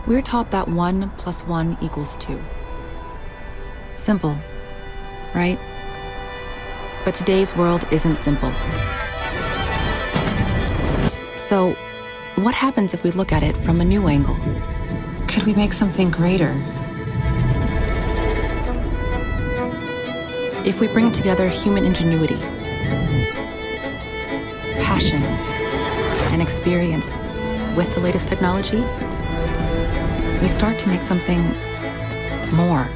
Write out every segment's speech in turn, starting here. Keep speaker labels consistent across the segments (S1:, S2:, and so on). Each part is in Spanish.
S1: We're taught that 1 + 1 = 2. Simple, right? But today's world isn't simple. So, what happens if we look at it from a new angle? Could we make something greater? If we bring together human ingenuity, passion, and experience with the latest technology, we start to make something more.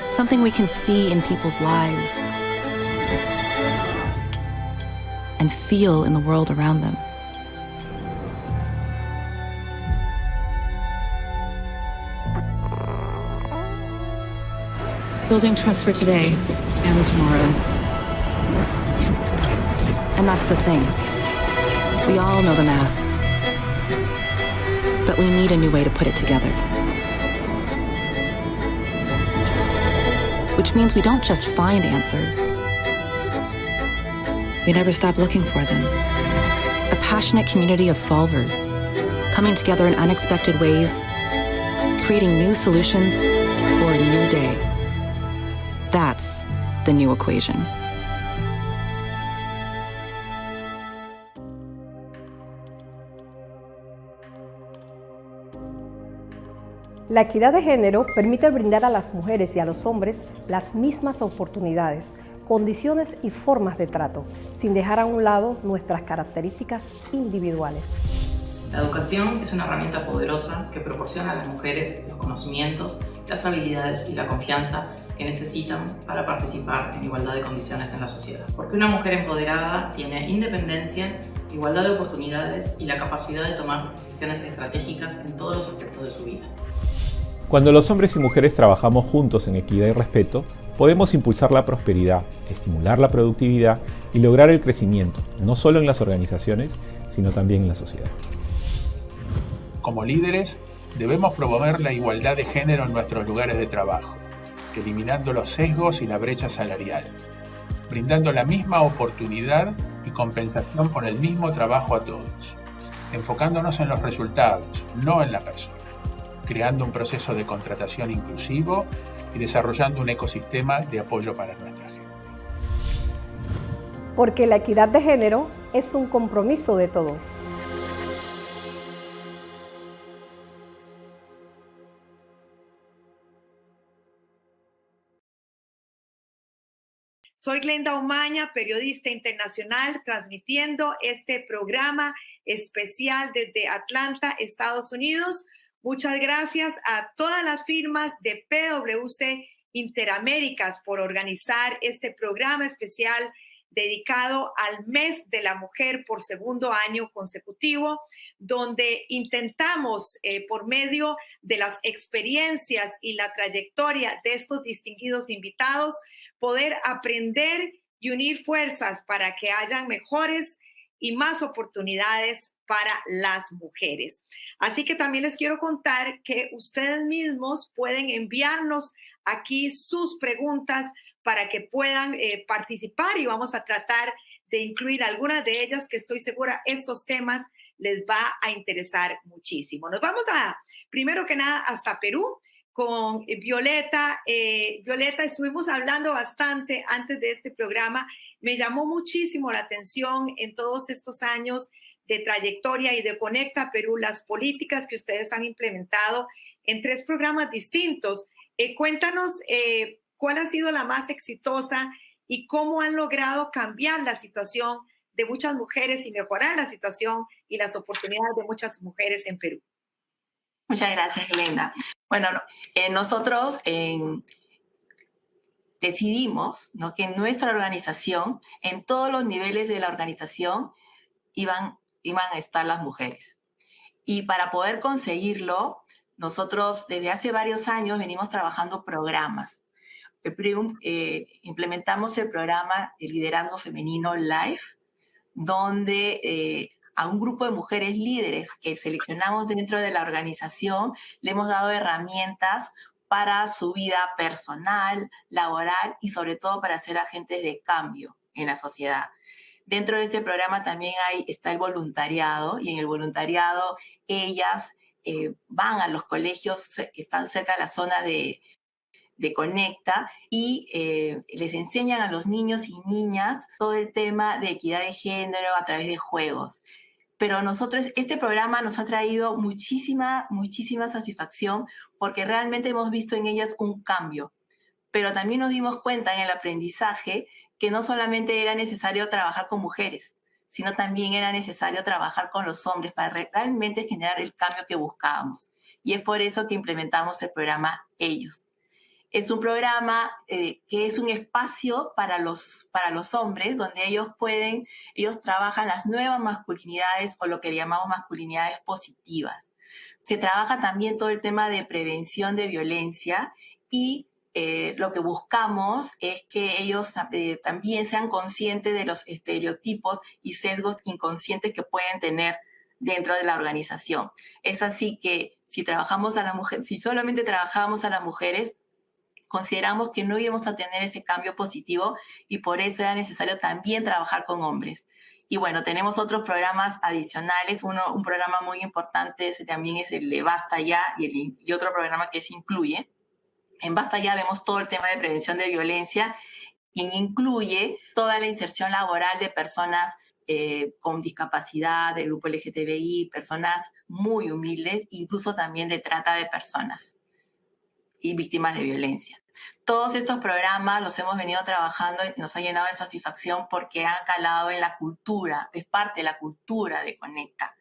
S1: Something we can see in people's lives and feel in the world around them. Building trust for today and tomorrow. And that's the thing. We all know the math. But we need a new way to put it together. Which means we don't just find answers. We never stop looking for them. A passionate community of solvers, coming together in unexpected ways, creating new solutions for a new day. That's the new equation.
S2: La equidad de género permite brindar a las mujeres y a los hombres las mismas oportunidades, condiciones y formas de trato, sin dejar a un lado nuestras características individuales.
S3: La educación es una herramienta poderosa que proporciona a las mujeres los conocimientos, las habilidades y la confianza que necesitan para participar en igualdad de condiciones en la sociedad. Porque una mujer empoderada tiene independencia, igualdad de oportunidades y la capacidad de tomar decisiones estratégicas en todos los aspectos de su vida.
S4: Cuando los hombres y mujeres trabajamos juntos en equidad y respeto, podemos impulsar la prosperidad, estimular la productividad y lograr el crecimiento, no solo en las organizaciones, sino también en la sociedad.
S5: Como líderes, debemos promover la igualdad de género en nuestros lugares de trabajo, eliminando los sesgos y la brecha salarial, brindando la misma oportunidad y compensación por el mismo trabajo a todos, enfocándonos en los resultados, no en la persona, creando un proceso de contratación inclusivo y desarrollando un ecosistema de apoyo para nuestra gente.
S2: Porque la equidad de género es un compromiso de todos.
S6: Soy Glenda Omaña, periodista internacional, transmitiendo este programa especial desde Atlanta, Estados Unidos. Muchas gracias a todas las firmas de PwC Interaméricas por organizar este programa especial dedicado al Mes de la Mujer por segundo año consecutivo, donde intentamos, por medio de las experiencias y la trayectoria de estos distinguidos invitados, poder aprender y unir fuerzas para que hayan mejores y más oportunidades para las mujeres. Así que también les quiero contar que ustedes mismos pueden enviarnos aquí sus preguntas para que puedan participar y vamos a tratar de incluir algunas de ellas que estoy segura estos temas les va a interesar muchísimo. Nos vamos primero que nada hasta Perú con Violeta. Violeta, estuvimos hablando bastante antes de este programa. Me llamó muchísimo la atención en todos estos años de trayectoria y de Conecta Perú, las políticas que ustedes han implementado en 3 programas distintos. Cuéntanos cuál ha sido la más exitosa y cómo han logrado cambiar la situación de muchas mujeres y mejorar la situación y las oportunidades de muchas mujeres en Perú.
S7: Muchas gracias, Glenda. Bueno, nosotros decidimos, ¿no?, que en nuestra organización, en todos los niveles de la organización, iban a estar las mujeres. Y para poder conseguirlo, nosotros desde hace varios años venimos trabajando programas. Implementamos el programa de liderazgo femenino LIFE, donde a un grupo de mujeres líderes que seleccionamos dentro de la organización le hemos dado herramientas para su vida personal, laboral y sobre todo para ser agentes de cambio en la sociedad. Dentro de este programa también está el voluntariado, y en el voluntariado ellas van a los colegios que están cerca de la zona de Conecta y les enseñan a los niños y niñas todo el tema de equidad de género a través de juegos. Pero este programa nos ha traído muchísima satisfacción porque realmente hemos visto en ellas un cambio. Pero también nos dimos cuenta en el aprendizaje que no solamente era necesario trabajar con mujeres, sino también era necesario trabajar con los hombres para realmente generar el cambio que buscábamos. Y es por eso que implementamos el programa Ellos. Es un programa que es un espacio para los hombres, donde ellos trabajan las nuevas masculinidades o lo que llamamos masculinidades positivas. Se trabaja también todo el tema de prevención de violencia y lo que buscamos es que ellos también sean conscientes de los estereotipos y sesgos inconscientes que pueden tener dentro de la organización. Es así que si solamente trabajamos a las mujeres, consideramos que no íbamos a tener ese cambio positivo y por eso era necesario también trabajar con hombres. Y bueno, tenemos otros programas adicionales. Un programa muy importante también es el de Basta Ya y otro programa que es Incluye. En Basta Ya vemos todo el tema de prevención de violencia y incluye toda la inserción laboral de personas con discapacidad, del grupo LGTBI, personas muy humildes, incluso también de trata de personas y víctimas de violencia. Todos estos programas los hemos venido trabajando y nos ha llenado de satisfacción porque han calado en la cultura, es parte de la cultura de Conecta.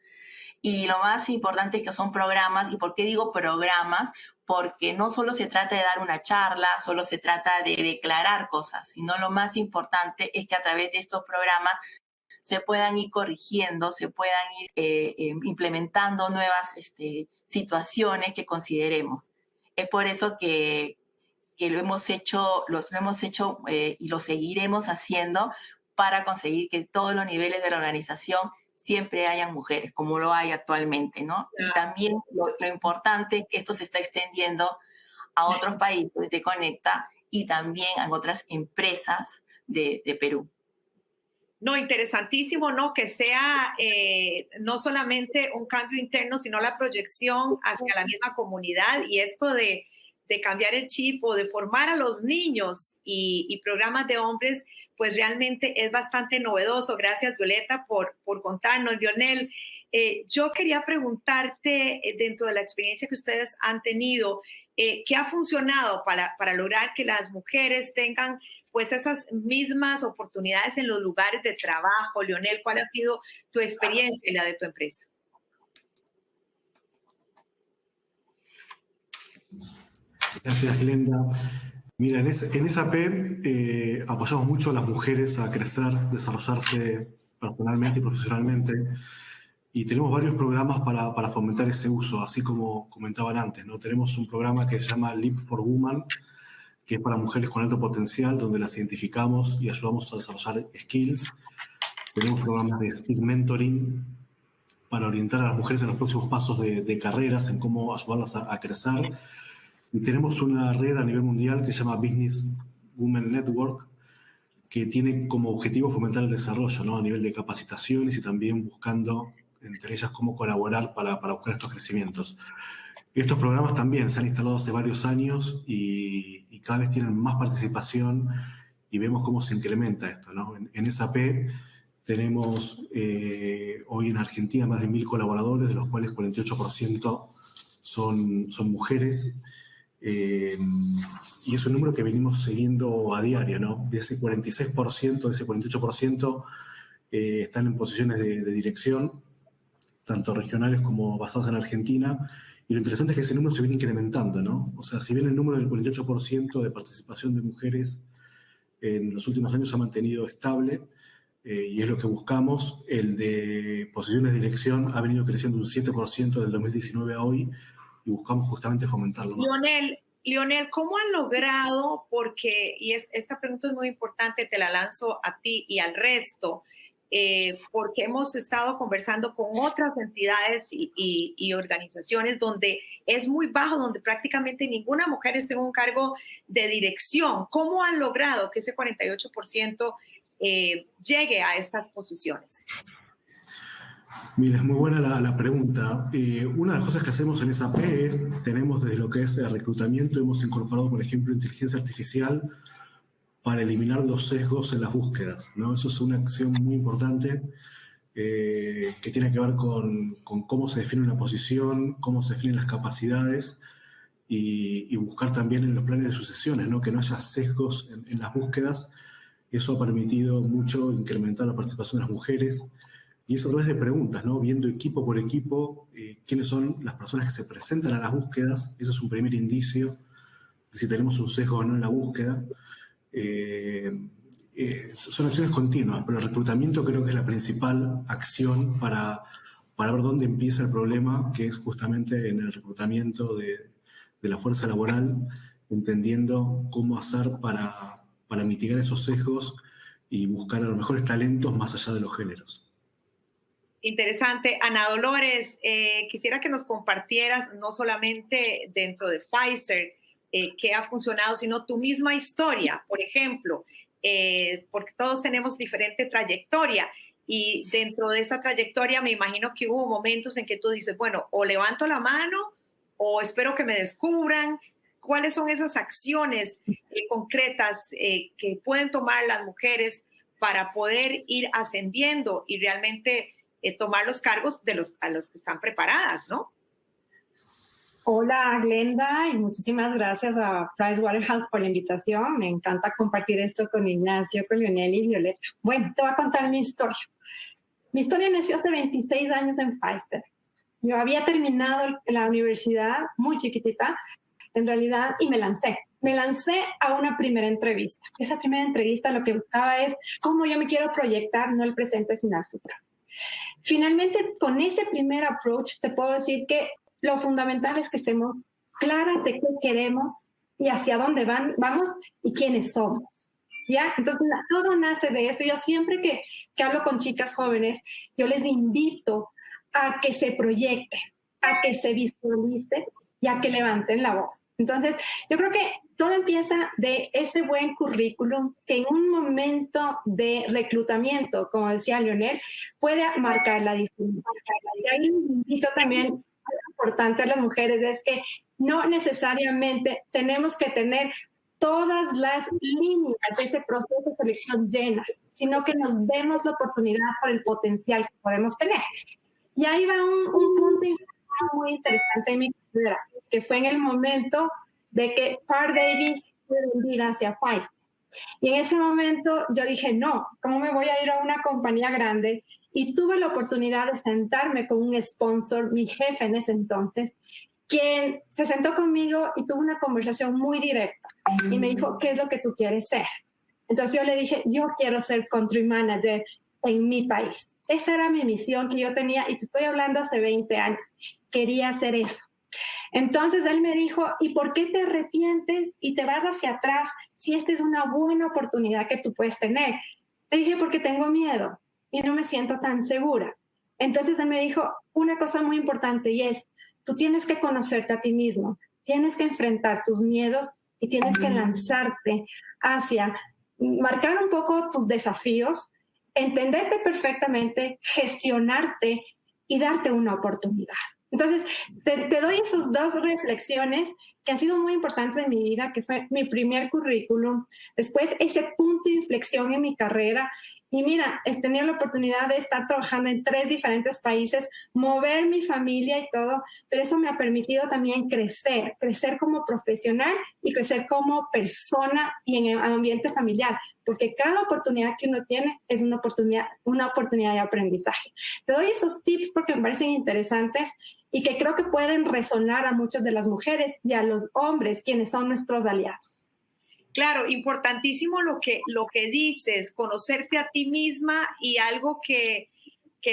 S7: Y lo más importante es que son programas. ¿Y por qué digo programas? Porque no solo se trata de dar una charla, solo se trata de declarar cosas, sino lo más importante es que a través de estos programas se puedan ir corrigiendo, se puedan ir implementando nuevas situaciones que consideremos. Es por eso que lo hemos hecho y lo seguiremos haciendo para conseguir que todos los niveles de la organización siempre hayan mujeres, como lo hay actualmente, ¿no? Y también lo importante es que esto se está extendiendo a otros países de Conecta y también a otras empresas de Perú.
S6: No, interesantísimo, ¿no? Que sea no solamente un cambio interno, sino la proyección hacia la misma comunidad y esto de cambiar el chip o de formar a los niños y programas de hombres, pues realmente es bastante novedoso. Gracias, Violeta, por contarnos. Lionel, yo quería preguntarte, dentro de la experiencia que ustedes han tenido, ¿qué ha funcionado para lograr que las mujeres tengan pues esas mismas oportunidades en los lugares de trabajo? Lionel, ¿cuál ha sido tu experiencia y la de tu empresa?
S8: Gracias, Glenda. Mira, en SAP apoyamos mucho a las mujeres a crecer, desarrollarse personalmente y profesionalmente, y tenemos varios programas para fomentar ese uso, así como comentaban antes, ¿no? Tenemos un programa que se llama Leap for Women, que es para mujeres con alto potencial, donde las identificamos y ayudamos a desarrollar skills. Tenemos programas de Speed Mentoring para orientar a las mujeres en los próximos pasos de carreras, en cómo ayudarlas a crecer. Y tenemos una red a nivel mundial que se llama Business Women Network, que tiene como objetivo fomentar el desarrollo, ¿no? A nivel de capacitaciones y también buscando entre ellas cómo colaborar para buscar estos crecimientos. Estos programas también se han instalado hace varios años y cada vez tienen más participación y vemos cómo se incrementa esto, ¿no? En SAP tenemos hoy en Argentina más de 1.000 colaboradores, de los cuales 48% son mujeres. Y es un número que venimos siguiendo a diario, ¿no? De ese 46%, de ese 48% están en posiciones de dirección, tanto regionales como basadas en Argentina. Y lo interesante es que ese número se viene incrementando, ¿no? O sea, si bien el número del 48% de participación de mujeres en los últimos años se ha mantenido estable, y es lo que buscamos, el de posiciones de dirección ha venido creciendo un 7% del 2019 a hoy, y buscamos justamente fomentarlo más.
S6: Lionel, ¿cómo han logrado? Porque, esta pregunta es muy importante, te la lanzo a ti y al resto, porque hemos estado conversando con otras entidades y organizaciones donde es muy bajo, donde prácticamente ninguna mujer esté en un cargo de dirección. ¿Cómo han logrado que ese 48% llegue a estas posiciones?
S8: Mira, es muy buena la pregunta. Una de las cosas que hacemos en SAP es, tenemos desde lo que es el reclutamiento, hemos incorporado, por ejemplo, inteligencia artificial para eliminar los sesgos en las búsquedas, ¿no? Eso es una acción muy importante que tiene que ver con cómo se define una posición, cómo se definen las capacidades y buscar también en los planes de sucesiones, ¿no? Que no haya sesgos en las búsquedas. Eso ha permitido mucho incrementar la participación de las mujeres. Y eso a través de preguntas, ¿no? Viendo equipo por equipo quiénes son las personas que se presentan a las búsquedas. Eso es un primer indicio de si tenemos un sesgo o no en la búsqueda. Son acciones continuas, pero el reclutamiento creo que es la principal acción para ver dónde empieza el problema, que es justamente en el reclutamiento de la fuerza laboral, entendiendo cómo hacer para mitigar esos sesgos y buscar a los mejores talentos más allá de los géneros.
S6: Interesante. Ana Dolores, quisiera que nos compartieras no solamente dentro de Pfizer qué ha funcionado, sino tu misma historia, por ejemplo, porque todos tenemos diferente trayectoria y dentro de esa trayectoria me imagino que hubo momentos en que tú dices, bueno, o levanto la mano o espero que me descubran. ¿Cuáles son esas acciones concretas que pueden tomar las mujeres para poder ir ascendiendo y realmente tomar los cargos a los que están preparadas, ¿no?
S9: Hola, Glenda, y muchísimas gracias a Pricewaterhouse por la invitación. Me encanta compartir esto con Ignacio, con Lionel y Violeta. Bueno, te voy a contar mi historia. Mi historia nació hace 26 años en Pfizer. Yo había terminado la universidad muy chiquitita, en realidad, y me lancé. Me lancé a una primera entrevista. Esa primera entrevista lo que buscaba es cómo yo me quiero proyectar, no el presente, sino el futuro. Finalmente, con ese primer approach, te puedo decir que lo fundamental es que estemos claras de qué queremos y hacia dónde vamos y quiénes somos. ¿Ya? Entonces, todo nace de eso. Yo siempre que hablo con chicas jóvenes, yo les invito a que se proyecten, a que se visualicen y a que levanten la voz. Entonces, yo creo que todo empieza de ese buen currículum que en un momento de reclutamiento, como decía Lionel, puede marcar la diferencia. Y ahí invito también, algo importante a las mujeres, es que no necesariamente tenemos que tener todas las líneas de ese proceso de selección llenas, sino que nos demos la oportunidad por el potencial que podemos tener. Y ahí va un punto muy interesante en mi carrera, que fue en el momento de que Par Davis fue vendida hacia Pfizer. Y en ese momento yo dije, no, ¿cómo me voy a ir a una compañía grande? Y tuve la oportunidad de sentarme con un sponsor, mi jefe en ese entonces, quien se sentó conmigo y tuvo una conversación muy directa. Y me dijo, ¿qué es lo que tú quieres ser? Entonces yo le dije, yo quiero ser country manager en mi país. Esa era mi misión que yo tenía, y te estoy hablando hace 20 años. Quería hacer eso. Entonces él me dijo, ¿y por qué te arrepientes y te vas hacia atrás si esta es una buena oportunidad que tú puedes tener? Le dije, porque tengo miedo y no me siento tan segura. Entonces él me dijo una cosa muy importante, y es, tú tienes que conocerte a ti mismo, tienes que enfrentar tus miedos y tienes que lanzarte hacia marcar un poco tus desafíos, entenderte perfectamente, gestionarte y darte una oportunidad. Entonces, te doy esas dos reflexiones que han sido muy importantes en mi vida, que fue mi primer currículum, después ese punto de inflexión en mi carrera. Y mira, he tenido la oportunidad de estar trabajando en 3 diferentes países, mover mi familia y todo, pero eso me ha permitido también crecer como profesional y crecer como persona y en el ambiente familiar, porque cada oportunidad que uno tiene es una oportunidad de aprendizaje. Te doy esos tips porque me parecen interesantes y que creo que pueden resonar a muchas de las mujeres y a los hombres, quienes son nuestros aliados.
S6: Claro, importantísimo lo que dices, conocerte a ti misma, y algo que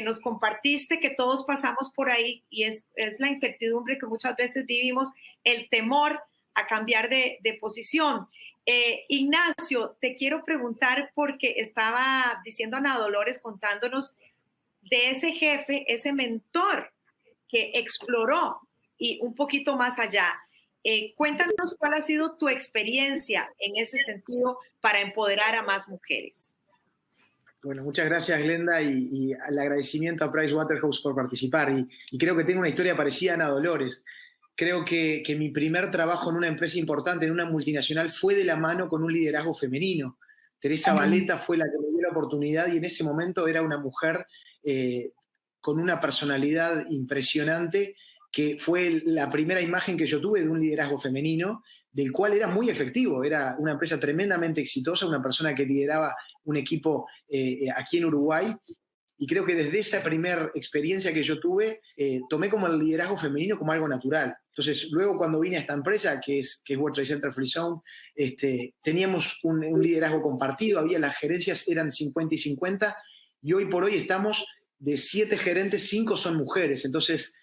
S6: nos compartiste, que todos pasamos por ahí, y es la incertidumbre que muchas veces vivimos, el temor a cambiar de posición. Ignacio, te quiero preguntar, porque estaba diciendo Ana Dolores, contándonos de ese jefe, ese mentor que exploró y un poquito más allá. Cuéntanos cuál ha sido tu experiencia en ese sentido para empoderar a más mujeres.
S10: Bueno, muchas gracias, Glenda, y el agradecimiento a Pricewaterhouse por participar. Y creo que tengo una historia parecida a Ana Dolores. Creo que mi primer trabajo en una empresa importante, en una multinacional, fue de la mano con un liderazgo femenino. Teresa Valeta fue la que me dio la oportunidad y en ese momento era una mujer con una personalidad impresionante, que fue la primera imagen que yo tuve de un liderazgo femenino, del cual era muy efectivo. Era una empresa tremendamente exitosa, una persona que lideraba un equipo aquí en Uruguay. Y creo que desde esa primera experiencia que yo tuve, tomé como el liderazgo femenino como algo natural. Entonces, luego cuando vine a esta empresa, que es World Trade Center Free Zone, teníamos un liderazgo compartido, las gerencias eran 50 y 50, y hoy por hoy estamos de 7 gerentes, 5 son mujeres. Entonces,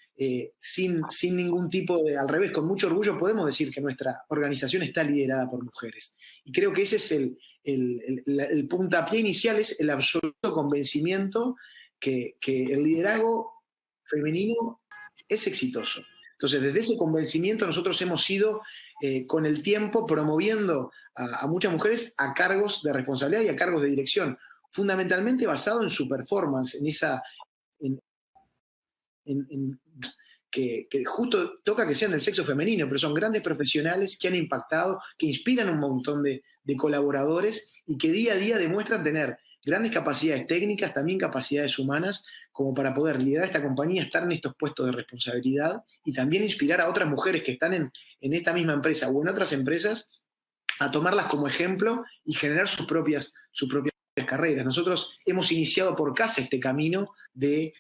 S10: sin ningún tipo de, al revés, con mucho orgullo podemos decir que nuestra organización está liderada por mujeres. Y creo que ese es el puntapié inicial, es el absoluto convencimiento que el liderazgo femenino es exitoso. Entonces, desde ese convencimiento nosotros hemos ido con el tiempo promoviendo a muchas mujeres a cargos de responsabilidad y a cargos de dirección, fundamentalmente basado en su performance, que justo toca que sean del sexo femenino, pero son grandes profesionales que han impactado, que inspiran un montón de colaboradores y que día a día demuestran tener grandes capacidades técnicas, también capacidades humanas, como para poder liderar esta compañía, estar en estos puestos de responsabilidad y también inspirar a otras mujeres que están en esta misma empresa o en otras empresas a tomarlas como ejemplo y generar sus propias carreras. Nosotros hemos iniciado por casa este camino de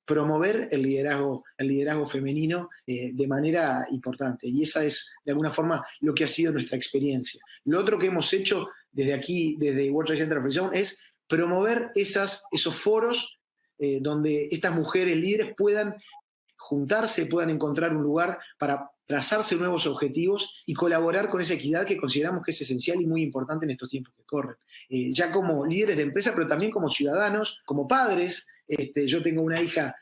S10: promover el liderazgo femenino de manera importante. Y esa es, de alguna forma, lo que ha sido nuestra experiencia. Lo otro que hemos hecho desde aquí, desde World Trade Center Free Zone, es promover esos foros donde estas mujeres líderes puedan juntarse, puedan encontrar un lugar para trazarse nuevos objetivos y colaborar con esa equidad que consideramos que es esencial y muy importante en estos tiempos que corren. Ya como líderes de empresa, pero también como ciudadanos, como padres. Yo tengo una hija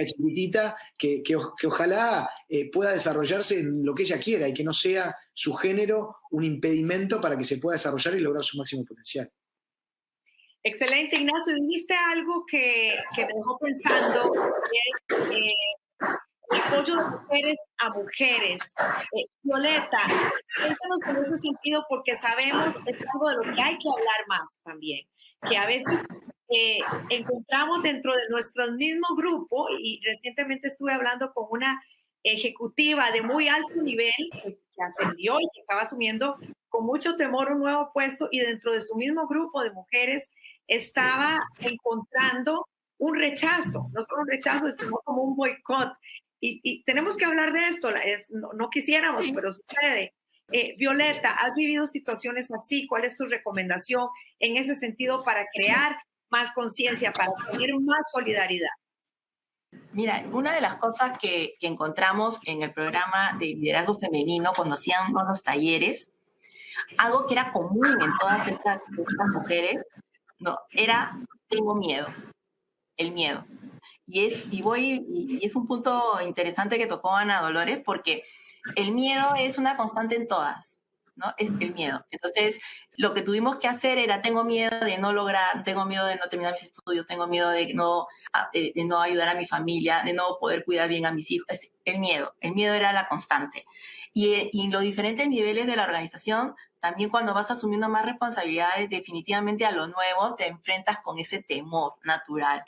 S10: chiquitita que ojalá pueda desarrollarse en lo que ella quiera y que no sea su género un impedimento para que se pueda desarrollar y lograr su máximo potencial.
S6: Excelente, Ignacio. Dijiste algo que me dejó pensando, el apoyo de mujeres a mujeres. Violeta, cuéntanos en ese sentido, porque sabemos, es algo de lo que hay que hablar más también, que a veces encontramos dentro de nuestro mismo grupo, y recientemente estuve hablando con una ejecutiva de muy alto nivel que ascendió y que estaba asumiendo con mucho temor un nuevo puesto, y dentro de su mismo grupo de mujeres estaba encontrando un rechazo, no solo un rechazo, sino como un boicot. Y tenemos que hablar de esto, no quisiéramos, pero sucede. Violeta, ¿has vivido situaciones así? ¿Cuál es tu recomendación en ese sentido para crear más conciencia, para tener más solidaridad?
S7: Mira, una de las cosas que encontramos en el programa de liderazgo femenino cuando hacían los talleres, algo que era común en todas estas mujeres, ¿no? Era, tengo miedo, el miedo. Y es un punto interesante que tocó Ana Dolores, porque el miedo es una constante en todas, ¿no? Es el miedo. Entonces, lo que tuvimos que hacer era, tengo miedo de no lograr, tengo miedo de no terminar mis estudios, tengo miedo de no ayudar a mi familia, de no poder cuidar bien a mis hijos. Es el miedo era la constante. Y en los diferentes niveles de la organización, también cuando vas asumiendo más responsabilidades, definitivamente a lo nuevo te enfrentas con ese temor natural.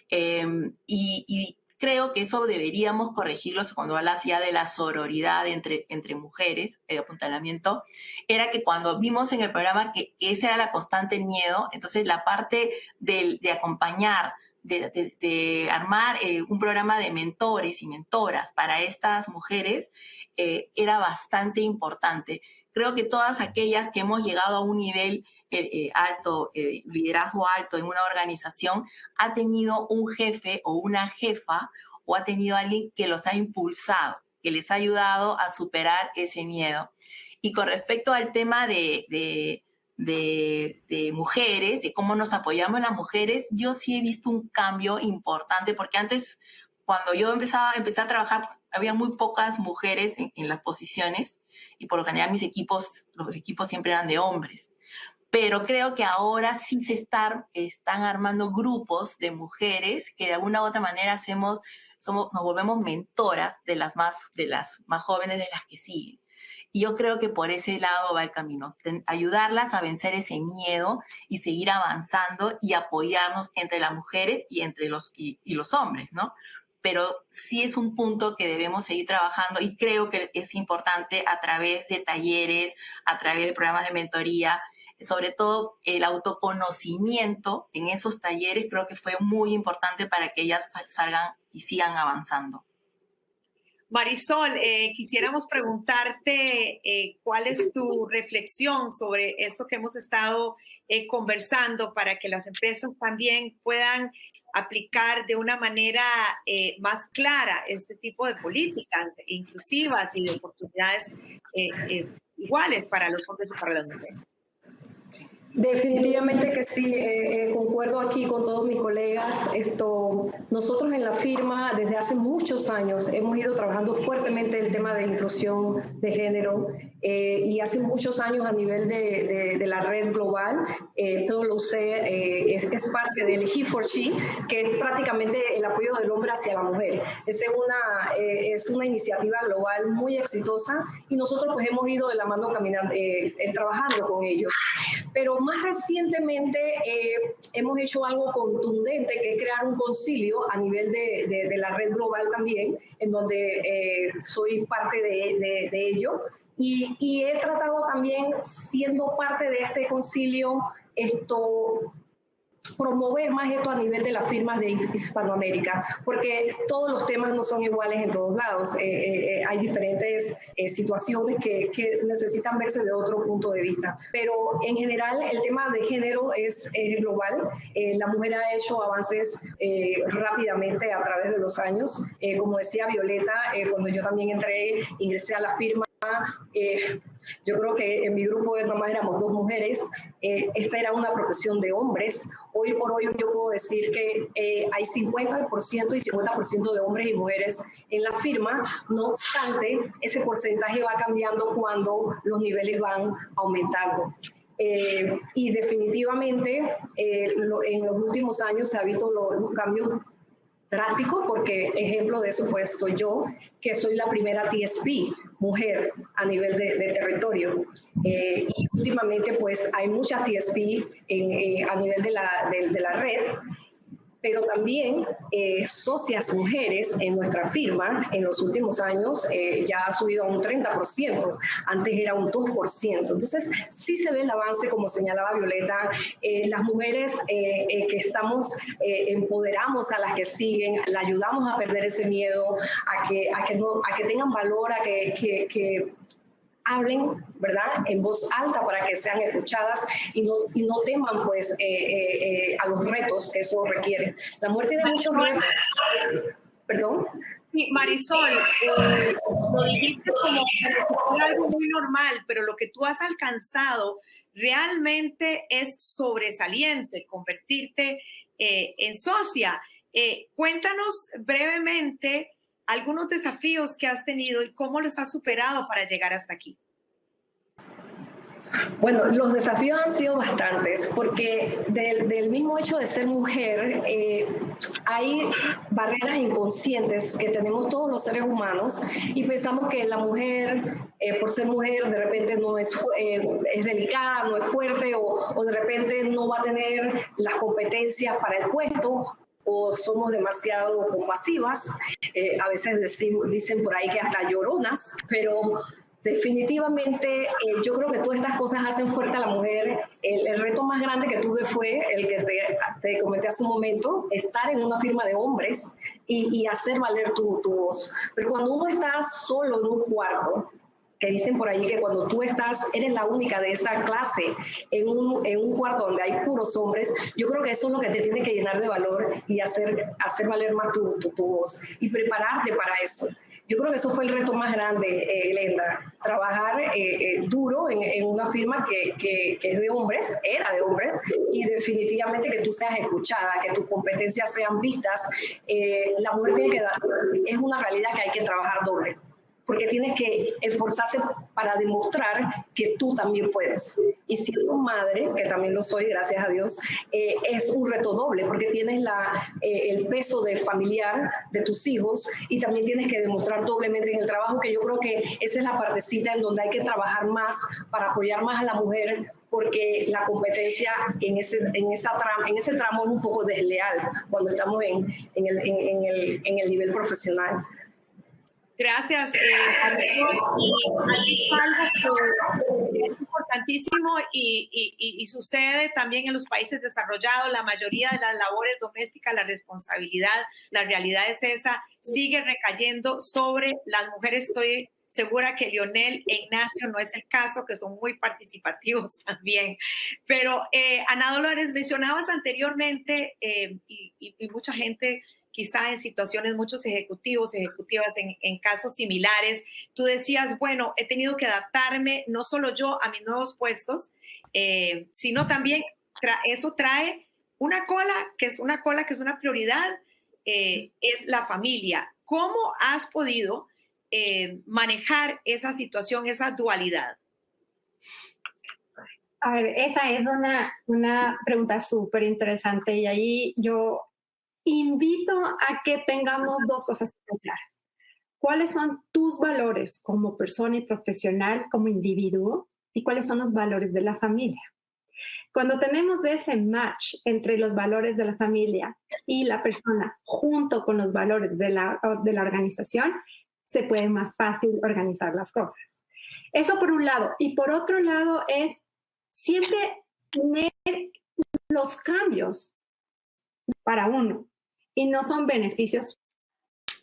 S7: Y creo que eso deberíamos corregirlo cuando hablas ya de la sororidad entre mujeres, el apuntalamiento, era que cuando vimos en el programa que esa era la constante, el miedo, entonces la parte de acompañar, de armar un programa de mentores y mentoras para estas mujeres era bastante importante. Creo que todas aquellas que hemos llegado a un nivel alto, liderazgo alto en una organización, ha tenido un jefe o una jefa o ha tenido alguien que los ha impulsado, que les ha ayudado a superar ese miedo. Y con respecto al tema de mujeres, de cómo nos apoyamos las mujeres, yo sí he visto un cambio importante, porque antes, cuando yo empecé a trabajar, había muy pocas mujeres en las posiciones y por lo general los equipos siempre eran de hombres. pero creo que ahora sí están armando grupos de mujeres que de alguna u otra manera nos volvemos mentoras de las más jóvenes, de las que siguen. Y yo creo que por ese lado va el camino, ayudarlas a vencer ese miedo y seguir avanzando y apoyarnos entre las mujeres y entre los hombres, ¿no? Pero sí es un punto que debemos seguir trabajando y creo que es importante a través de talleres, a través de programas de mentoría, sobre todo el autoconocimiento en esos talleres creo que fue muy importante para que ellas salgan y sigan avanzando.
S6: Marisol, quisiéramos preguntarte cuál es tu reflexión sobre esto que hemos estado conversando para que las empresas también puedan aplicar de una manera más clara este tipo de políticas inclusivas y de oportunidades iguales para los hombres y para las mujeres.
S2: Definitivamente que sí, concuerdo aquí con todos mis colegas. Nosotros en la firma desde hace muchos años hemos ido trabajando fuertemente el tema de inclusión de género y hace muchos años a nivel de la red global, PwC es parte del He4She, que es prácticamente el apoyo del hombre hacia la mujer. Es una iniciativa global muy exitosa y nosotros pues hemos ido de la mano caminando, trabajando con ellos. Pero más recientemente hemos hecho algo contundente, que es crear un concilio a nivel de la red global también, en donde soy parte de ello. Y he tratado también, siendo parte de este concilio, promover más esto a nivel de las firmas de Hispanoamérica, porque todos los temas no son iguales en todos lados. Hay diferentes situaciones que necesitan verse de otro punto de vista. Pero en general el tema de género es global. La mujer ha hecho avances rápidamente a través de los años. Como decía Violeta, cuando yo también ingresé a la firma, yo creo que en mi grupo de mamás éramos 2 mujeres. Esta era una profesión de hombres. Hoy por hoy yo puedo decir que hay 50% y 50% de hombres y mujeres en la firma. No obstante, ese porcentaje va cambiando cuando los niveles van aumentando. Y definitivamente en los últimos años se ha visto un cambio drástico, porque ejemplo de eso pues soy yo, que soy la primera TSP mujer a nivel de territorio. Y últimamente pues hay muchas TSP a nivel de la red, pero también socias mujeres en nuestra firma en los últimos años ya ha subido a un 30%, antes era un 2%. Entonces sí se ve el avance, como señalaba Violeta. Las mujeres que estamos, empoderamos a las que siguen, la ayudamos a perder ese miedo, a que tengan valor, a que hablen, ¿verdad?, en voz alta para que sean escuchadas y no teman pues a los retos que eso requiere. La mujer tiene muchos retos. ¿Perdón?
S6: Sí, Marisol, lo dijiste como algo muy normal, pero lo que tú has alcanzado realmente es sobresaliente, convertirte en socia. Cuéntanos brevemente algunos desafíos que has tenido y cómo los has superado para llegar hasta aquí.
S2: Bueno, los desafíos han sido bastantes, porque del mismo hecho de ser mujer, hay barreras inconscientes que tenemos todos los seres humanos y pensamos que la mujer, por ser mujer, de repente no es delicada, no es fuerte o de repente no va a tener las competencias para el puesto, o somos demasiado compasivas, a veces dicen por ahí que hasta lloronas, pero definitivamente yo creo que todas estas cosas hacen fuerte a la mujer. El reto más grande que tuve fue el que te comenté hace un momento, estar en una firma de hombres y hacer valer tu voz. Pero cuando uno está solo en un cuarto, que dicen por ahí que cuando tú eres la única de esa clase en un cuarto donde hay puros hombres, yo creo que eso es lo que te tiene que llenar de valor y hacer valer más tu voz y prepararte para eso. Yo creo que eso fue el reto más grande, Glenda, trabajar duro en una firma que es de hombres, era de hombres, y definitivamente que tú seas escuchada, que tus competencias sean vistas. La mujer tiene que dar, es una realidad que hay que trabajar doble.
S11: porque tienes que esforzarse para demostrar que tú también puedes. Y siendo madre, que también lo soy, gracias a Dios, es un reto doble, porque tienes el peso de familiar de tus hijos y también tienes que demostrar doblemente en el trabajo, que yo creo que esa es la partecita en donde hay que trabajar más para apoyar más a la mujer, porque la competencia en ese tramo es un poco desleal cuando estamos en el nivel profesional.
S6: Gracias, Arturo. Y algo que es importantísimo y sucede también en los países desarrollados, la mayoría de las labores domésticas, la responsabilidad, la realidad es esa, sigue recayendo sobre las mujeres. Estoy segura que Lionel e Ignacio no es el caso, que son muy participativos también. Pero Ana Dolores, mencionabas anteriormente y mucha gente quizá en situaciones, muchos ejecutivas en casos similares, tú decías, bueno, he tenido que adaptarme no solo yo a mis nuevos puestos, sino también eso trae una cola que es una prioridad, es la familia. ¿Cómo has podido manejar esa situación, esa dualidad?
S9: A ver, esa es una pregunta súper interesante y ahí yo invito a que tengamos dos cosas muy claras. ¿Cuáles son tus valores como persona y profesional, como individuo? ¿Y cuáles son los valores de la familia? Cuando tenemos ese match entre los valores de la familia y la persona junto con los valores de la organización, se puede más fácil organizar las cosas. Eso por un lado. Y por otro lado es siempre tener los cambios para uno. Y no son beneficios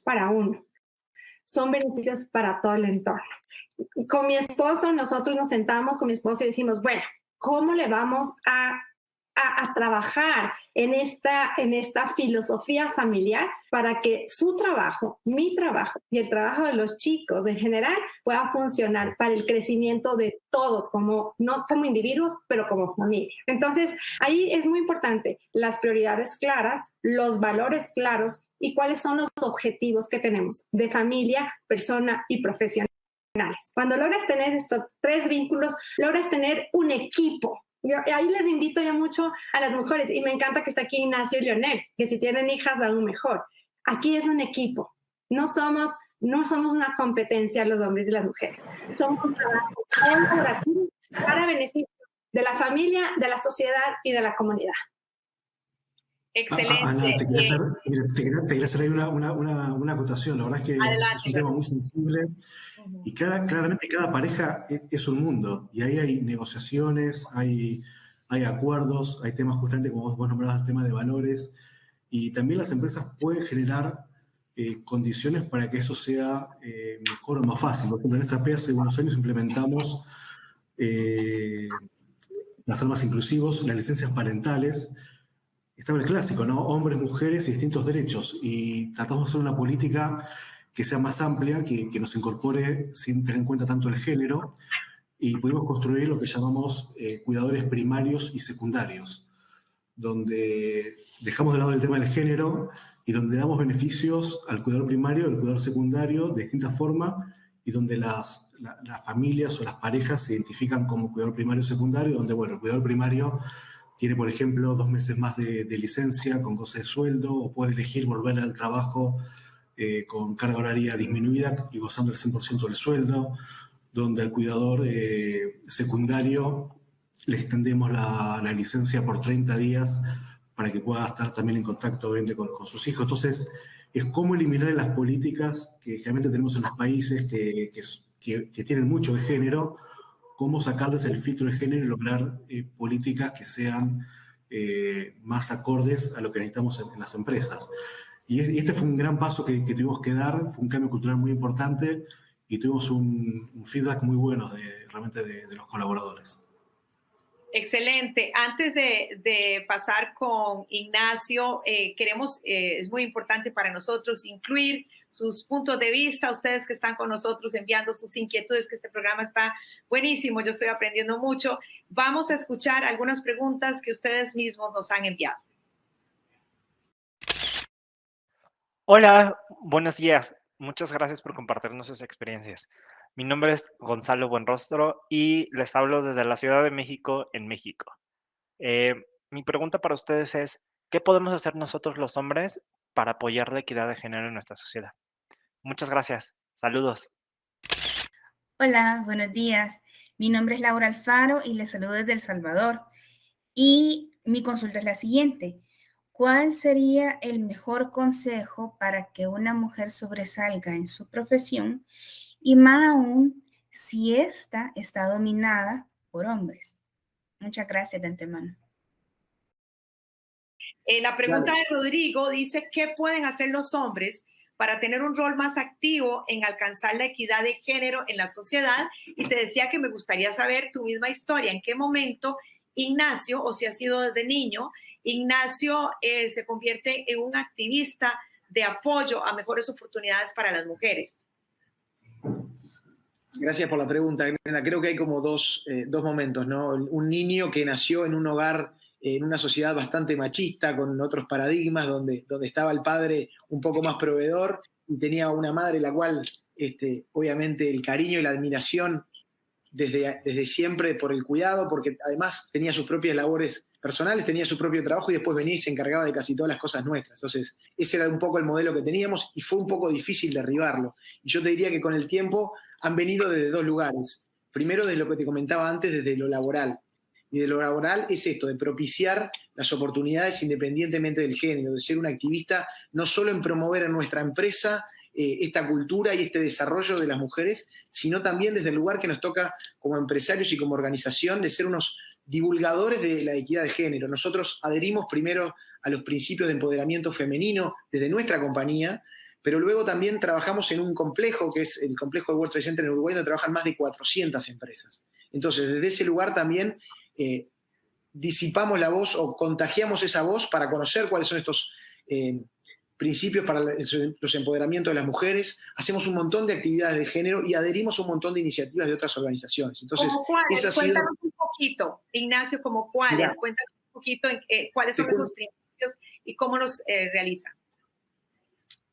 S9: para uno, son beneficios para todo el entorno. Con mi esposo, nosotros nos sentamos con mi esposo y decimos, bueno, ¿cómo le vamos a trabajar en esta filosofía familiar para que su trabajo, mi trabajo y el trabajo de los chicos en general pueda funcionar para el crecimiento de todos, no como individuos, pero como familia? Entonces, ahí es muy importante las prioridades claras, los valores claros y cuáles son los objetivos que tenemos de familia, persona y profesionales. Cuando logras tener estos tres vínculos, logras tener un equipo. Yo ahí les invito ya mucho a las mujeres, y me encanta que está aquí Ignacio y Lionel, que si tienen hijas aún mejor. Aquí es un equipo, no somos una competencia los hombres y las mujeres, somos un trabajo colaborativo para beneficio de la familia, de la sociedad y de la comunidad.
S6: Excelente.
S8: Ana, te quería hacer ahí una acotación. La verdad es que
S6: adelante,
S8: es un tema muy sensible y claramente cada pareja es un mundo y ahí hay negociaciones, hay acuerdos, hay temas justamente como vos nombrabas, el tema de valores, y también las empresas pueden generar condiciones para que eso sea mejor o más fácil. Por ejemplo, en SAP hace unos años implementamos las almas inclusivos, las licencias parentales. Estaba el clásico, ¿no? Hombres, mujeres y distintos derechos. Y tratamos de hacer una política que sea más amplia, que nos incorpore sin tener en cuenta tanto el género, y pudimos construir lo que llamamos cuidadores primarios y secundarios, donde dejamos de lado el tema del género y donde damos beneficios al cuidador primario y al cuidador secundario de distintas formas, y donde las familias o las parejas se identifican como cuidador primario o secundario, donde, bueno, el cuidador primario tiene, por ejemplo, 2 meses más de licencia con goce de sueldo, o puede elegir volver al trabajo con carga horaria disminuida y gozando el 100% del sueldo, donde al cuidador secundario le extendemos la licencia por 30 días para que pueda estar también en contacto, obviamente, con sus hijos. Entonces, es cómo eliminar las políticas que generalmente tenemos en los países que tienen mucho de género, cómo sacarles el filtro de género y lograr políticas que sean más acordes a lo que necesitamos en las empresas. Y este fue un gran paso que tuvimos que dar, fue un cambio cultural muy importante y tuvimos un feedback muy bueno realmente de los colaboradores.
S6: Excelente. Antes de pasar con Ignacio, es muy importante para nosotros incluir sus puntos de vista, ustedes que están con nosotros enviando sus inquietudes, que este programa está buenísimo, yo estoy aprendiendo mucho. Vamos a escuchar algunas preguntas que ustedes mismos nos han enviado.
S12: Hola, buenos días. Muchas gracias por compartirnos sus experiencias. Mi nombre es Gonzalo Buenrostro y les hablo desde la Ciudad de México, en México. Mi pregunta para ustedes es, ¿qué podemos hacer nosotros los hombres para apoyar la equidad de género en nuestra sociedad? Muchas gracias. Saludos.
S13: Hola, buenos días. Mi nombre es Laura Alfaro y les saludo desde El Salvador. Y mi consulta es la siguiente. ¿Cuál sería el mejor consejo para que una mujer sobresalga en su profesión y más aún si ésta está dominada por hombres? Muchas gracias de antemano.
S6: La pregunta de Rodrigo dice, ¿qué pueden hacer los hombres para tener un rol más activo en alcanzar la equidad de género en la sociedad? Y te decía que me gustaría saber tu misma historia. ¿En qué momento Ignacio, o si ha sido desde niño, Ignacio se convierte en un activista de apoyo a mejores oportunidades para las mujeres?
S10: Gracias por la pregunta, Grenda. Creo que hay como dos momentos, ¿no? Un niño que nació en un hogar, en una sociedad bastante machista, con otros paradigmas, donde estaba el padre un poco más proveedor y tenía una madre la cual, obviamente, el cariño y la admiración desde siempre por el cuidado, porque además tenía sus propias labores personales, tenía su propio trabajo y después venía y se encargaba de casi todas las cosas nuestras. Entonces, ese era un poco el modelo que teníamos y fue un poco difícil derribarlo. Y yo te diría que con el tiempo han venido desde dos lugares. Primero, desde lo que te comentaba antes, desde lo laboral. Y de lo laboral es esto, de propiciar las oportunidades independientemente del género, de ser un activista no solo en promover en nuestra empresa esta cultura y este desarrollo de las mujeres, sino también desde el lugar que nos toca como empresarios y como organización de ser unos divulgadores de la equidad de género. Nosotros adherimos primero a los principios de empoderamiento femenino desde nuestra compañía, pero luego también trabajamos en un complejo, que es el complejo de World Trade Center en Uruguay, donde trabajan más de 400 empresas. Entonces, desde ese lugar también disipamos la voz o contagiamos esa voz para conocer cuáles son estos principios para los empoderamientos de las mujeres, hacemos un montón de actividades de género y adherimos a un montón de iniciativas de otras organizaciones. Entonces,
S6: ¿cómo cuáles? Cuéntanos un poquito, Ignacio, ¿cómo cuáles? Mira, cuéntanos un poquito cuáles son esos principios y cómo los realizan.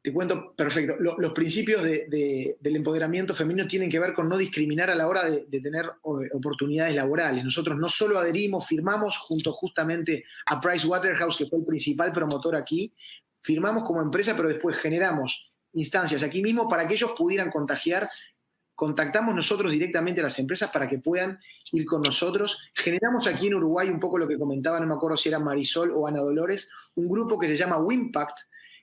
S10: Te cuento, perfecto. Los principios del empoderamiento femenino tienen que ver con no discriminar a la hora de tener oportunidades laborales. Nosotros no solo adherimos, firmamos junto justamente a Pricewaterhouse, que fue el principal promotor aquí, firmamos como empresa, pero después generamos instancias aquí mismo para que ellos pudieran contagiar. Contactamos nosotros directamente a las empresas para que puedan ir con nosotros. Generamos aquí en Uruguay un poco lo que comentaba, no me acuerdo si era Marisol o Ana Dolores, un grupo que se llama Wimpact,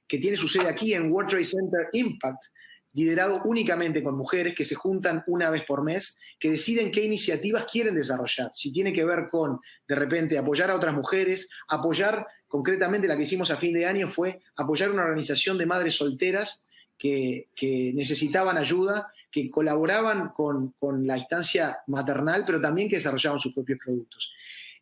S10: que tiene su sede aquí en World Trade Center Impact, liderado únicamente con mujeres que se juntan una vez por mes, que deciden qué iniciativas quieren desarrollar. Si tiene que ver con, de repente, apoyar a otras mujeres, apoyar, concretamente la que hicimos a fin de año fue apoyar una organización de madres solteras que necesitaban ayuda, que colaboraban con la instancia maternal, pero también que desarrollaban sus propios productos.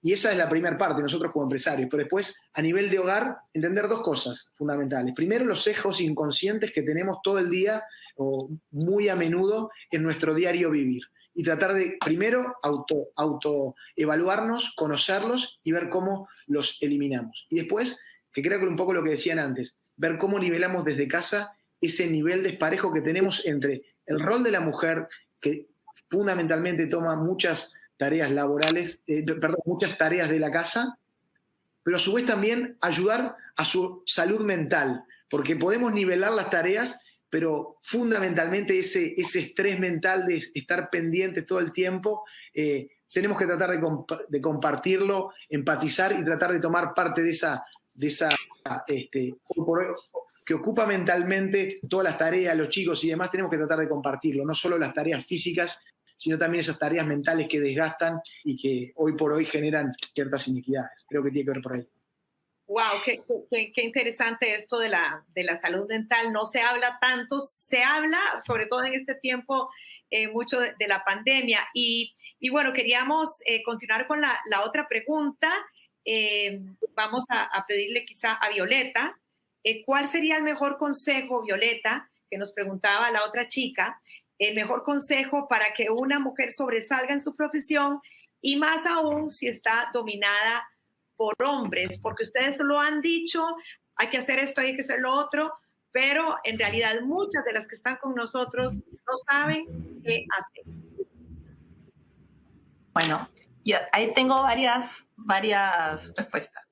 S10: Y esa es la primera parte, nosotros como empresarios. Pero después, a nivel de hogar, entender dos cosas fundamentales. Primero, los sesgos inconscientes que tenemos todo el día o muy a menudo en nuestro diario vivir. Y tratar de, primero, autoevaluarnos, conocerlos y ver cómo los eliminamos. Y después, que creo que un poco lo que decían antes, ver cómo nivelamos desde casa ese nivel desparejo que tenemos entre el rol de la mujer, que fundamentalmente toma muchas tareas laborales, muchas tareas de la casa, pero a su vez también ayudar a su salud mental, porque podemos nivelar las tareas, pero fundamentalmente ese estrés mental de estar pendiente todo el tiempo, tenemos que tratar de compartirlo, empatizar y tratar de tomar parte de esa que ocupa mentalmente todas las tareas, los chicos y demás, tenemos que tratar de compartirlo, no solo las tareas físicas, sino también esas tareas mentales que desgastan y que hoy por hoy generan ciertas inequidades. Creo que tiene que ver por ahí.
S6: ¡Wow! Qué interesante esto de la salud mental. No se habla tanto, se habla, sobre todo en este tiempo, mucho de la pandemia. Y bueno, queríamos continuar con la otra pregunta. Vamos a pedirle quizá a Violeta, ¿cuál sería el mejor consejo, Violeta, que nos preguntaba la otra chica, el mejor consejo para que una mujer sobresalga en su profesión y más aún si está dominada por hombres? Porque ustedes lo han dicho, hay que hacer esto, hay que hacer lo otro, pero en realidad muchas de las que están con nosotros no saben qué hacer.
S7: Bueno, ahí tengo varias respuestas.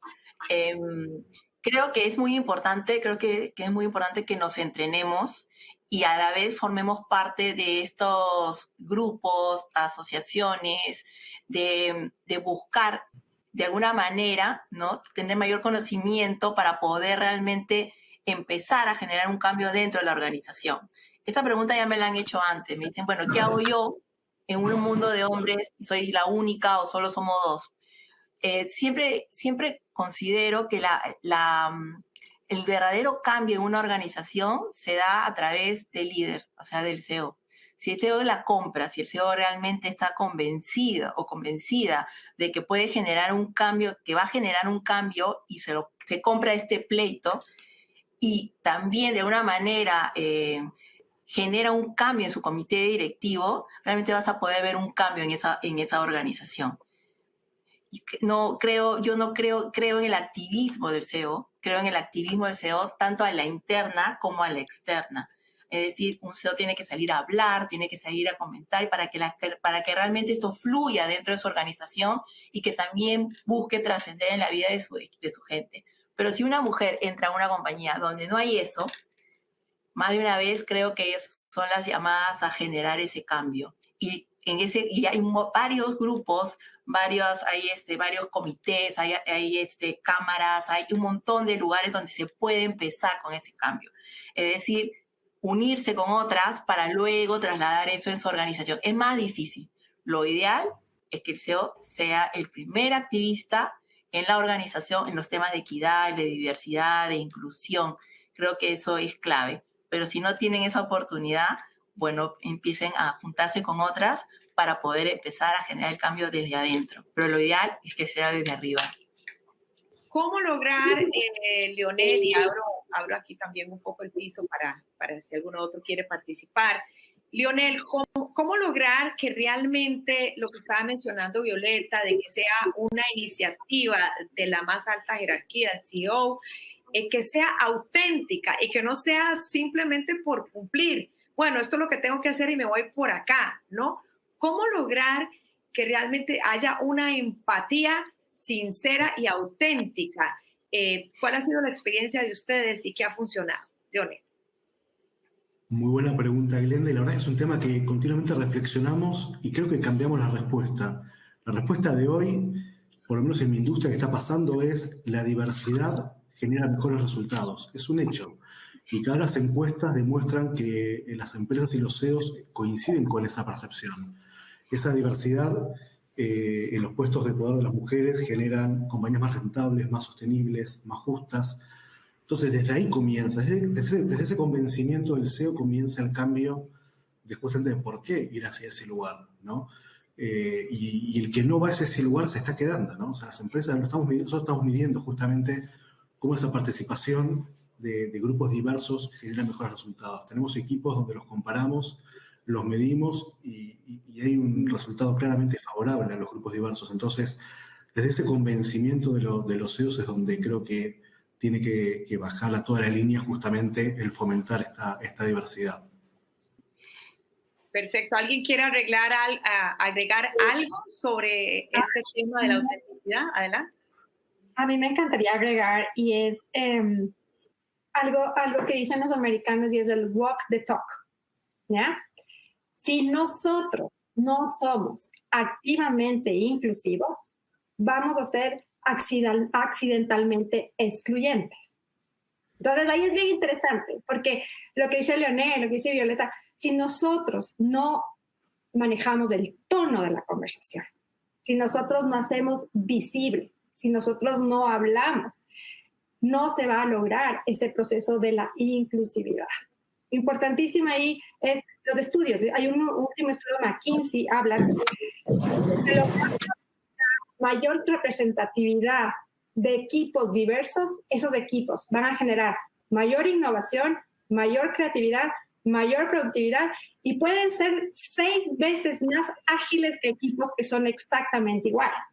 S7: Creo que es muy importante, que nos entrenemos y a la vez formemos parte de estos grupos, asociaciones, de buscar de alguna manera, ¿no?, tener mayor conocimiento para poder realmente empezar a generar un cambio dentro de la organización. Esta pregunta ya me la han hecho antes. Me dicen, bueno, ¿qué hago yo en un mundo de hombres? ¿Soy la única o solo somos dos? Siempre considero que el verdadero cambio en una organización se da a través del líder, o sea, del CEO. Si el CEO la compra, si el CEO realmente está convencido o convencida de que puede generar un cambio, que va a generar un cambio y se compra este pleito, y también de alguna manera genera un cambio en su comité directivo, realmente vas a poder ver un cambio en esa organización. Creo en el activismo del CEO, tanto a la interna como a la externa. Es decir, un CEO tiene que salir a hablar, tiene que salir a comentar para que realmente esto fluya dentro de su organización y que también busque trascender en la vida de su gente. Pero si una mujer entra a una compañía donde no hay eso, más de una vez creo que ellas son las llamadas a generar ese cambio. Y hay varios grupos, hay varios comités, hay cámaras, hay un montón de lugares donde se puede empezar con ese cambio. Es decir, unirse con otras para luego trasladar eso en su organización. Es más difícil. Lo ideal es que el CEO sea el primer activista en la organización en los temas de equidad, de diversidad, de inclusión. Creo que eso es clave. Pero si no tienen esa oportunidad, bueno, empiecen a juntarse con otras para poder empezar a generar el cambio desde adentro. Pero lo ideal es que sea desde arriba.
S6: ¿Cómo lograr, Leonel, y abro aquí también un poco el piso para si alguno otro quiere participar? Leonel, ¿cómo lograr que realmente lo que estaba mencionando Violeta, de que sea una iniciativa de la más alta jerarquía, el CEO, que sea auténtica y que no sea simplemente por cumplir? Bueno, esto es lo que tengo que hacer y me voy por acá, ¿no? ¿Cómo lograr que realmente haya una empatía sincera y auténtica? ¿Cuál ha sido la experiencia de ustedes y qué ha funcionado? Leonel.
S8: Muy buena pregunta, Glenda, y la verdad es que es un tema que continuamente reflexionamos y creo que cambiamos la respuesta. La respuesta de hoy, por lo menos en mi industria que está pasando, es la diversidad genera mejores resultados. Es un hecho. Y cada las encuestas demuestran que las empresas y los CEOs coinciden con esa percepción. Esa diversidad en los puestos de poder de las mujeres generan compañías más rentables, más sostenibles, más justas. Entonces, desde ahí comienza, desde ese convencimiento del CEO comienza el cambio de justamente de por qué ir hacia ese lugar, ¿no? Y el que no va hacia ese lugar se está quedando, ¿no? O sea, las empresas, nosotros estamos midiendo justamente cómo esa participación de grupos diversos genera mejores resultados. Tenemos equipos donde los comparamos, los medimos y hay un resultado claramente favorable a los grupos diversos. Entonces, desde ese convencimiento de los CEOs es donde creo que tiene que bajar a toda la línea justamente el fomentar esta diversidad.
S6: Perfecto. ¿Alguien quiere agregar algo sobre este tema de la autenticidad? Adelante.
S9: A mí me encantaría agregar, y es algo que dicen los americanos, y es el walk the talk, ¿ya? Si nosotros no somos activamente inclusivos, vamos a ser accidentalmente excluyentes. Entonces, ahí es bien interesante, porque lo que dice Leonel, lo que dice Violeta, si nosotros no manejamos el tono de la conversación, si nosotros no hacemos visible, si nosotros no hablamos, no se va a lograr ese proceso de la inclusividad. Importantísima ahí es los estudios. Hay un último estudio de McKinsey, habla de la mayor representatividad de equipos diversos. Esos equipos van a generar mayor innovación, mayor creatividad, mayor productividad y pueden ser 6 veces más ágiles que equipos que son exactamente iguales.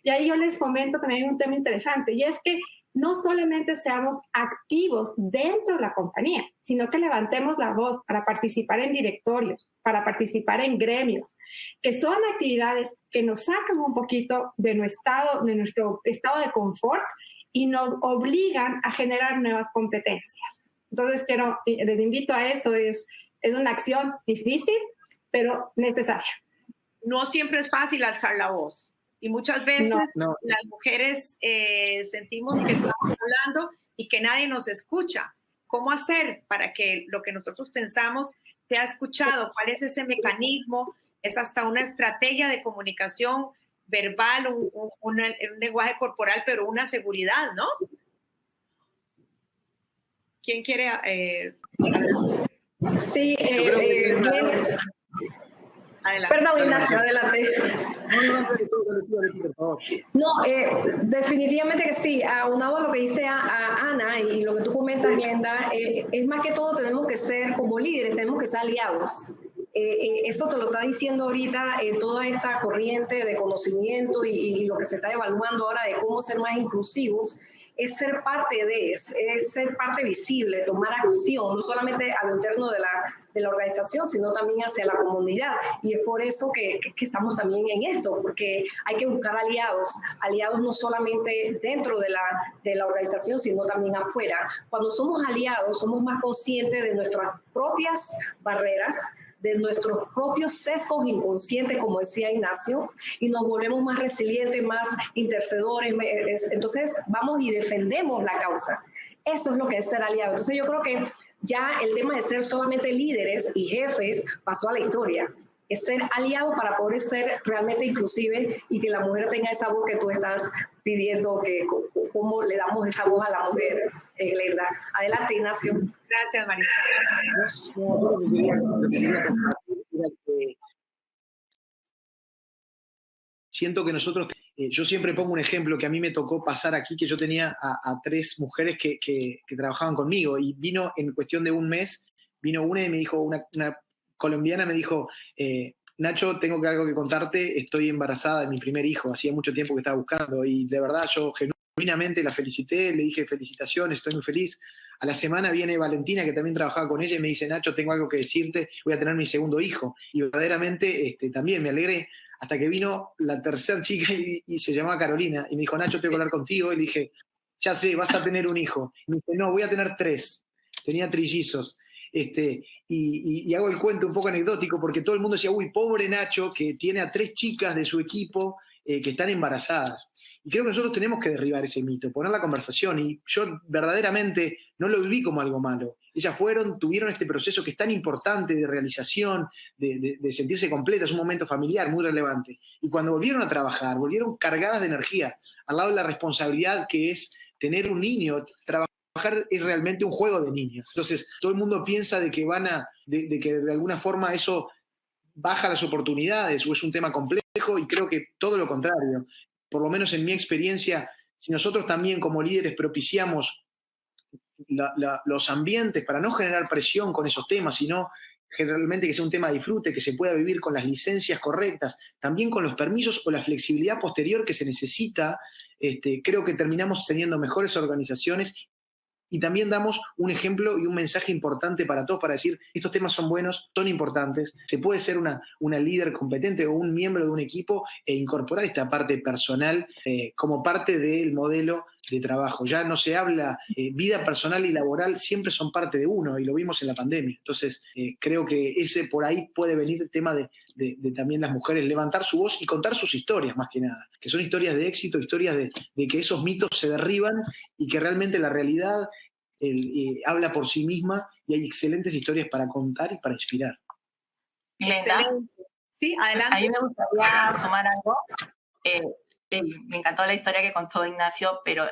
S9: Y ahí yo les comento también un tema interesante, y es que no solamente seamos activos dentro de la compañía, sino que levantemos la voz para participar en directorios, para participar en gremios, que son actividades que nos sacan un poquito de nuestro estado de confort y nos obligan a generar nuevas competencias. Entonces, les invito a eso, es una acción difícil, pero necesaria.
S6: No siempre es fácil alzar la voz. Y muchas veces las mujeres sentimos que estamos hablando y que nadie nos escucha. ¿Cómo hacer para que lo que nosotros pensamos sea escuchado? ¿Cuál es ese mecanismo? Es hasta una estrategia de comunicación verbal, un lenguaje corporal, pero una seguridad, ¿no? ¿Quién quiere?
S11: Sí,
S6: adelante.
S11: Perdón, Ignacio, adelante. No, definitivamente que sí. Aunado a lo que dice a Ana y lo que tú comentas, Glenda, es más que todo tenemos que ser como líderes, tenemos que ser aliados. Eso te lo está diciendo ahorita toda esta corriente de conocimiento y lo que se está evaluando ahora de cómo ser más inclusivos. Es ser parte es ser parte visible, tomar acción, no solamente a lo interno de la organización, sino también hacia la comunidad. Y es por eso que estamos también en esto, porque hay que buscar aliados no solamente dentro de la organización, sino también afuera. Cuando somos aliados, somos más conscientes de nuestras propias barreras, de nuestros propios sesgos inconscientes, como decía Ignacio, y nos volvemos más resilientes, más intercedores. Entonces vamos y defendemos la causa. Eso es lo que es ser aliado. Entonces yo creo que ya el tema de ser solamente líderes y jefes pasó a la historia. Es ser aliado para poder ser realmente inclusive y que la mujer tenga esa voz que tú estás pidiendo, que cómo le damos esa voz a la mujer, Glenda. Adelante, Ignacio.
S6: Gracias, Marisa.
S10: Siento que nosotros, yo siempre pongo un ejemplo que a mí me tocó pasar aquí, que yo tenía a 3 mujeres que trabajaban conmigo y vino en cuestión de un mes, vino una y me dijo, una colombiana me dijo, Nacho, tengo algo que contarte, estoy embarazada de mi primer hijo, hacía mucho tiempo que estaba buscando y de verdad yo genuinamente la felicité, le dije felicitaciones, estoy muy feliz. A la semana viene Valentina, que también trabajaba con ella, y me dice, Nacho, tengo algo que decirte, voy a tener mi segundo hijo. Y verdaderamente también me alegré, hasta que vino la tercera chica y se llamaba Carolina, y me dijo, Nacho, tengo que hablar contigo, y le dije, ya sé, vas a tener un hijo. Y me dice, no, voy a tener 3. Tenía trillizos. Y hago el cuento un poco anecdótico, porque todo el mundo decía, uy, pobre Nacho, que tiene a 3 chicas de su equipo que están embarazadas. Y creo que nosotros tenemos que derribar ese mito, poner la conversación. Y yo verdaderamente no lo viví como algo malo. Ellas tuvieron este proceso que es tan importante de realización, de sentirse completas, un momento familiar muy relevante. Y cuando volvieron a trabajar, volvieron cargadas de energía, al lado de la responsabilidad que es tener un niño. Trabajar es realmente un juego de niños. Entonces, todo el mundo piensa de que de que de alguna forma eso baja las oportunidades o es un tema complejo, y creo que todo lo contrario. Por lo menos en mi experiencia, si nosotros también como líderes propiciamos los ambientes para no generar presión con esos temas, sino generalmente que sea un tema de disfrute, que se pueda vivir con las licencias correctas, también con los permisos o la flexibilidad posterior que se necesita, creo que terminamos teniendo mejores organizaciones. Y también damos un ejemplo y un mensaje importante para todos, para decir, estos temas son buenos, son importantes, se puede ser una líder competente o un miembro de un equipo e incorporar esta parte personal como parte del modelo de trabajo. Ya no se habla, vida personal y laboral siempre son parte de uno, y lo vimos en la pandemia. Entonces, creo que por ahí puede venir el tema de también las mujeres levantar su voz y contar sus historias, más que nada, que son historias de éxito, historias de que esos mitos se derriban y que realmente la realidad habla por sí misma, y hay excelentes historias para contar y para inspirar.
S7: Glenda,
S6: sí, adelante.
S7: A mí me gustaría sumar algo. Me encantó la historia que contó Ignacio, pero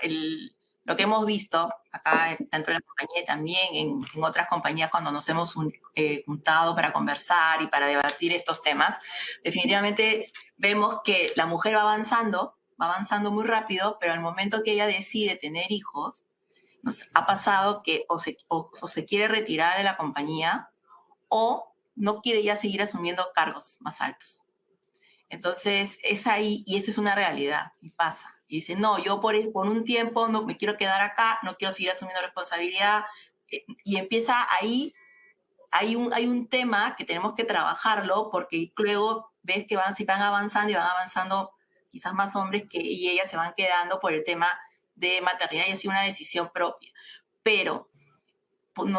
S7: lo que hemos visto acá dentro de la compañía y también en otras compañías cuando nos hemos juntado para conversar y para debatir estos temas, definitivamente vemos que la mujer va avanzando muy rápido, pero al momento que ella decide tener hijos, nos ha pasado que o se quiere retirar de la compañía o no quiere ya seguir asumiendo cargos más altos. Entonces, es ahí, y eso es una realidad, y pasa. y dice, no, yo por un tiempo no me quiero quedar acá, no quiero seguir asumiendo responsabilidad, y empieza ahí, hay un tema que tenemos que trabajarlo, porque luego ves que van avanzando y van avanzando quizás más hombres y ellas se van quedando por el tema de maternidad y ha sido una decisión propia. Pero pues,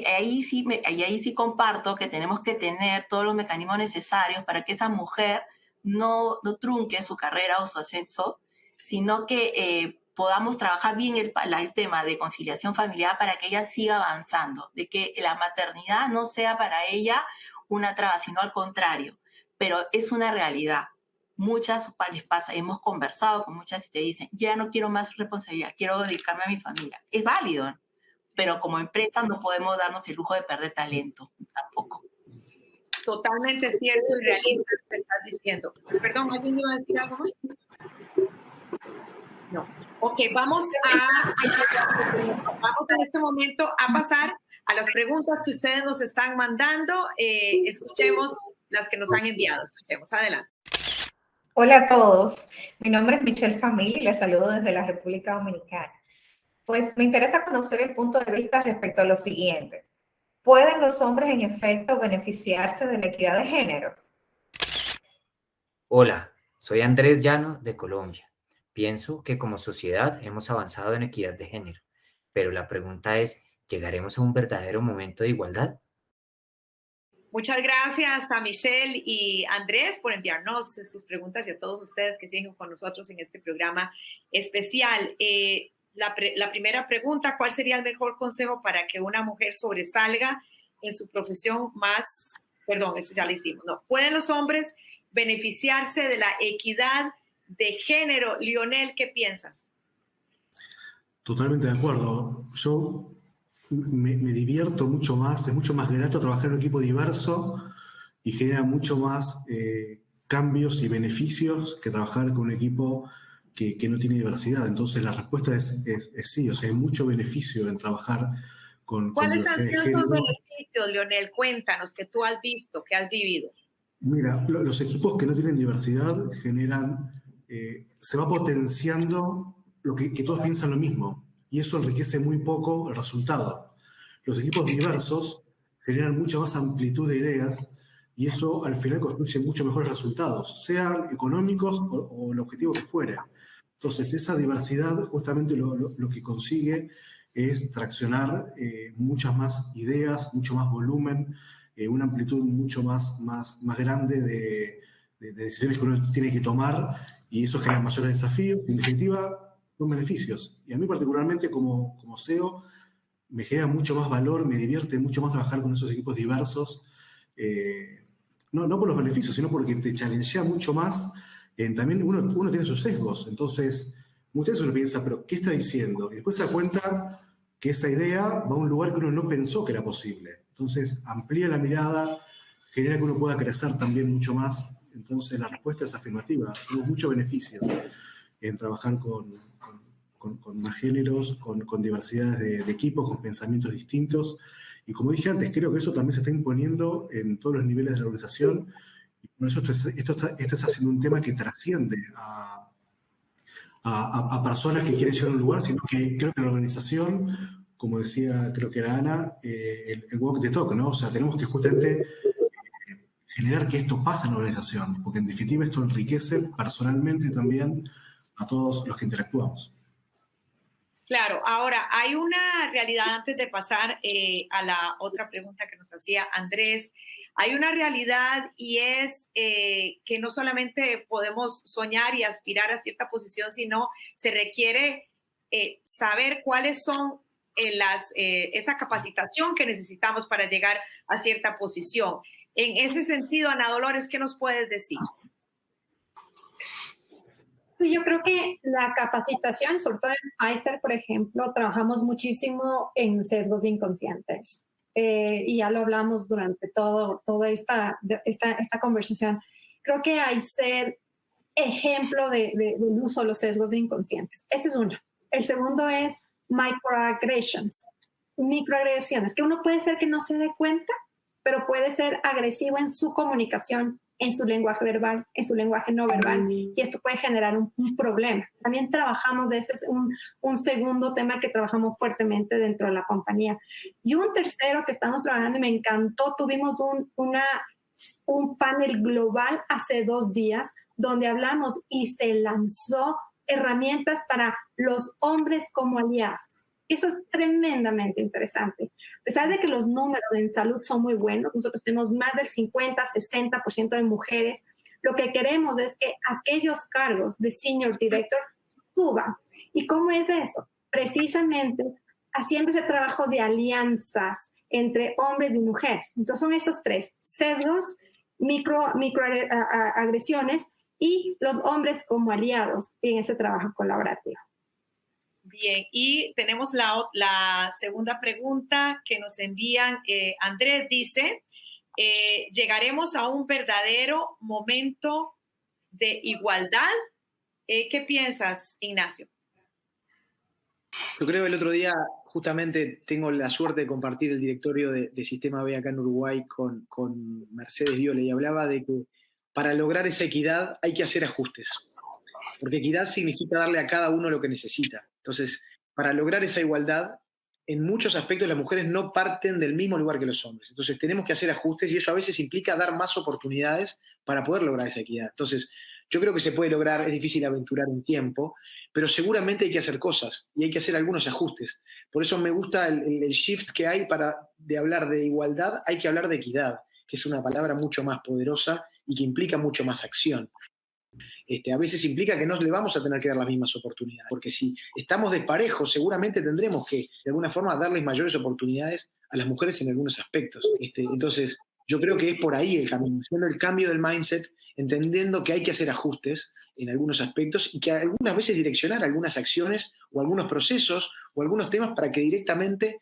S7: ahí sí comparto que tenemos que tener todos los mecanismos necesarios para que esa mujer no trunque su carrera o su ascenso, sino que podamos trabajar bien el tema de conciliación familiar para que ella siga avanzando, de que la maternidad no sea para ella una traba, sino al contrario. Pero es una realidad. Muchas les pasa, hemos conversado con muchas y te dicen, ya no quiero más responsabilidad, quiero dedicarme a mi familia. Es válido, ¿no? Pero como empresa no podemos darnos el lujo de perder talento, tampoco.
S6: Totalmente cierto y realista lo que estás diciendo. Perdón, ¿alguien iba a decir algo más? No. Ok, vamos en este momento a pasar a las preguntas que ustedes nos están mandando. Escuchemos las que nos han enviado. Escuchemos, adelante.
S14: Hola a todos, mi nombre es Michelle Famil y les saludo desde la República Dominicana. Pues me interesa conocer el punto de vista respecto a lo siguiente. ¿Pueden los hombres en efecto beneficiarse de la equidad de género?
S15: Hola, soy Andrés Llano de Colombia. Pienso que como sociedad hemos avanzado en equidad de género, pero la pregunta es, ¿llegaremos a un verdadero momento de igualdad?
S6: Muchas gracias a Michelle y Andrés por enviarnos sus preguntas y a todos ustedes que siguen con nosotros en este programa especial. La primera pregunta, ¿cuál sería el mejor consejo para que una mujer sobresalga en su profesión más? Perdón, eso ya lo hicimos. No. ¿Pueden los hombres beneficiarse de la equidad de género? Lionel, ¿qué piensas?
S8: Totalmente de acuerdo. Yo me divierto mucho más, es mucho más grato trabajar en un equipo diverso y genera mucho más cambios y beneficios que trabajar con un equipo que no tiene diversidad. Entonces la respuesta es sí, o sea, hay mucho beneficio en trabajar con diversidad de género. ¿Cuáles han sido esos
S6: beneficios, Lionel? Cuéntanos, que tú has visto, que has vivido.
S8: Mira, los equipos que no tienen diversidad generan, se va potenciando lo que todos piensan lo mismo. Y eso enriquece muy poco el resultado. Los equipos diversos generan mucha más amplitud de ideas y eso al final construye mucho mejores resultados, sean económicos o el objetivo que fuere. Entonces, esa diversidad justamente lo que consigue es traccionar muchas más ideas, mucho más volumen, una amplitud mucho más grande de decisiones que uno tiene que tomar y eso genera mayores desafíos. En definitiva, son beneficios. Y a mí particularmente como CEO me genera mucho más valor, me divierte mucho más trabajar con esos equipos diversos, no por los beneficios, sino porque te challengea mucho más. También uno tiene sus sesgos, entonces muchas veces uno piensa, pero ¿qué está diciendo? Y después se da cuenta que esa idea va a un lugar que uno no pensó que era posible. Entonces amplía la mirada, genera que uno pueda crecer también mucho más. Entonces la respuesta es afirmativa. Tenemos mucho beneficio en trabajar con más géneros, con diversidades de equipos, con pensamientos distintos. Y como dije antes, creo que eso también se está imponiendo en todos los niveles de la organización. Y por eso esto está siendo un tema que trasciende a personas que quieren llegar a un lugar, sino que creo que la organización, como decía, creo que era Ana, el walk the talk, ¿no? O sea, tenemos que justamente generar que esto pase en la organización, porque en definitiva esto enriquece personalmente también a todos los que interactuamos.
S6: Claro, ahora hay una realidad antes de pasar a la otra pregunta que nos hacía Andrés. Hay una realidad y es que no solamente podemos soñar y aspirar a cierta posición, sino se requiere saber cuáles son esa capacitación que necesitamos para llegar a cierta posición. En ese sentido, Ana Dolores, ¿qué nos puedes decir?
S9: Yo creo que la capacitación, sobre todo en Pfizer, por ejemplo, trabajamos muchísimo en sesgos inconscientes. Y ya lo hablamos durante toda esta conversación. Creo que hay ser ejemplo del uso de los sesgos inconscientes. Ese es uno. El segundo es microagresiones, que uno puede ser que no se dé cuenta, pero puede ser agresivo en su comunicación en su lenguaje verbal, en su lenguaje no verbal, y esto puede generar un problema. También trabajamos de ese, es un segundo tema que trabajamos fuertemente dentro de la compañía. Y un tercero que estamos trabajando y me encantó, tuvimos un panel global hace 2 días donde hablamos y se lanzó herramientas para los hombres como aliados. Eso es tremendamente interesante. A pesar de que los números en salud son muy buenos, nosotros tenemos más del 50-60% de mujeres, lo que queremos es que aquellos cargos de senior director suban. ¿Y cómo es eso? Precisamente haciendo ese trabajo de alianzas entre hombres y mujeres. Entonces son estos 3, sesgos, microagresiones y los hombres como aliados en ese trabajo colaborativo.
S6: Bien, y tenemos la segunda pregunta que nos envían. Andrés dice, ¿llegaremos a un verdadero momento de igualdad? ¿Qué piensas, Ignacio?
S10: Yo creo que el otro día justamente tengo la suerte de compartir el directorio de Sistema B acá en Uruguay con Mercedes Viole y hablaba de que para lograr esa equidad hay que hacer ajustes, porque equidad significa darle a cada uno lo que necesita. Entonces, para lograr esa igualdad, en muchos aspectos las mujeres no parten del mismo lugar que los hombres. Entonces, tenemos que hacer ajustes y eso a veces implica dar más oportunidades para poder lograr esa equidad. Entonces, yo creo que se puede lograr, es difícil aventurar un tiempo, pero seguramente hay que hacer cosas y hay que hacer algunos ajustes. Por eso me gusta el shift que hay de hablar de igualdad, hay que hablar de equidad, que es una palabra mucho más poderosa y que implica mucho más acción. A veces implica que no le vamos a tener que dar las mismas oportunidades, porque si estamos desparejos, seguramente tendremos que, de alguna forma, darles mayores oportunidades a las mujeres en algunos aspectos. Entonces, yo creo que es por ahí el camino, haciendo el cambio del mindset, entendiendo que hay que hacer ajustes en algunos aspectos y que algunas veces direccionar algunas acciones o algunos procesos o algunos temas para que directamente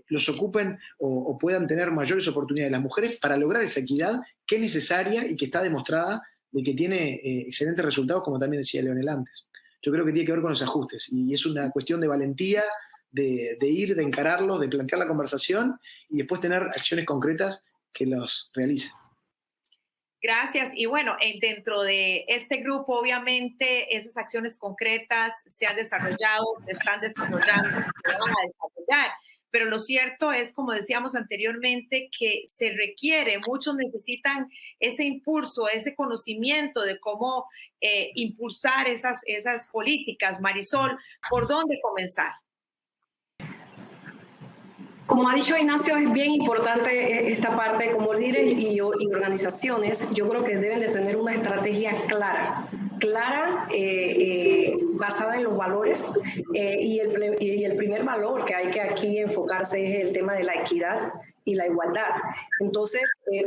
S10: los ocupen o puedan tener mayores oportunidades las mujeres para lograr esa equidad que es necesaria y que está demostrada de que tiene excelentes resultados, como también decía Leonel antes. Yo creo que tiene que ver con los ajustes y es una cuestión de valentía, de ir, de encararlos, de plantear la conversación y después tener acciones concretas que los realicen.
S6: Gracias. Y bueno, dentro de este grupo, obviamente, esas acciones concretas se han desarrollado, se están desarrollando, se van a desarrollar. Pero lo cierto es, como decíamos anteriormente, que se requiere, muchos necesitan ese impulso, ese conocimiento de cómo impulsar esas políticas. Marisol, ¿por dónde comenzar?
S11: Como ha dicho Ignacio, es bien importante esta parte. Como líderes y organizaciones, yo creo que deben de tener una estrategia clara, basada en los valores, y el primer valor que hay que aquí enfocarse es el tema de la equidad y la igualdad. Entonces,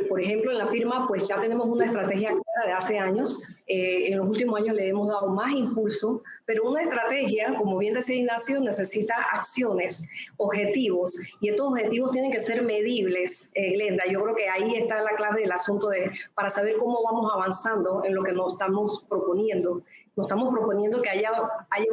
S11: por ejemplo, en la firma pues ya tenemos una estrategia clara de hace años. En los últimos años le hemos dado más impulso, pero una estrategia, como bien decía Ignacio, necesita acciones, objetivos, y estos objetivos tienen que ser medibles, Glenda. Yo creo que ahí está la clave del asunto para saber cómo vamos avanzando en lo que nos estamos proponiendo. Nos estamos proponiendo que haya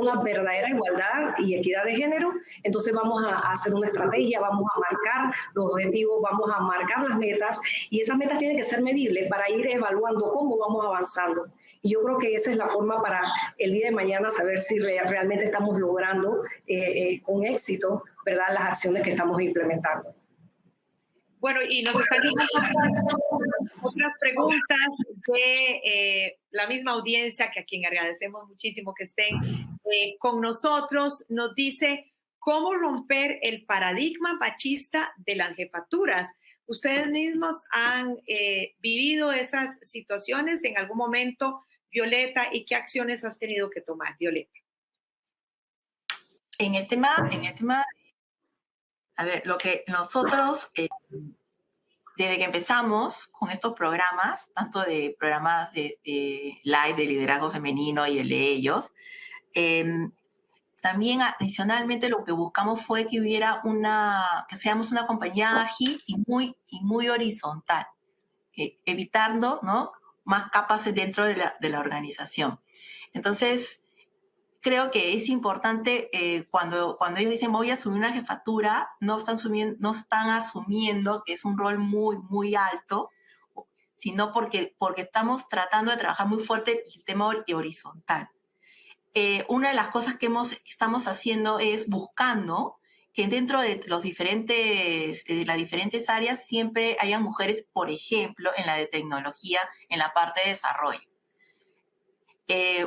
S11: una verdadera igualdad y equidad de género, entonces vamos a hacer una estrategia, vamos a marcar los objetivos, vamos a marcar las metas, y esas metas tienen que ser medibles para ir evaluando cómo vamos avanzando. Y yo creo que esa es la forma para el día de mañana saber si realmente estamos logrando con éxito, ¿verdad?, las acciones que estamos implementando.
S6: Bueno, y nos están llegando otras preguntas de la misma audiencia, que a quien agradecemos muchísimo que estén con nosotros. Nos dice, ¿cómo romper el paradigma machista de las jefaturas? ¿Ustedes mismos han vivido esas situaciones en algún momento, Violeta, y qué acciones has tenido que tomar, Violeta?
S7: En el tema, a ver, lo que nosotros, desde que empezamos con estos programas, tanto de programas de live de liderazgo femenino y el de ellos, también adicionalmente lo que buscamos fue que hubiera que seamos una compañía ágil y muy horizontal, evitando, ¿no?, más capas dentro de la organización. Entonces, creo que es importante cuando ellos dicen voy a asumir una jefatura, no están asumiendo que es un rol muy alto, sino porque estamos tratando de trabajar muy fuerte el tema horizontal. Una de las cosas que estamos haciendo es buscando que dentro de las diferentes áreas siempre haya mujeres, por ejemplo, en la de tecnología, en la parte de desarrollo.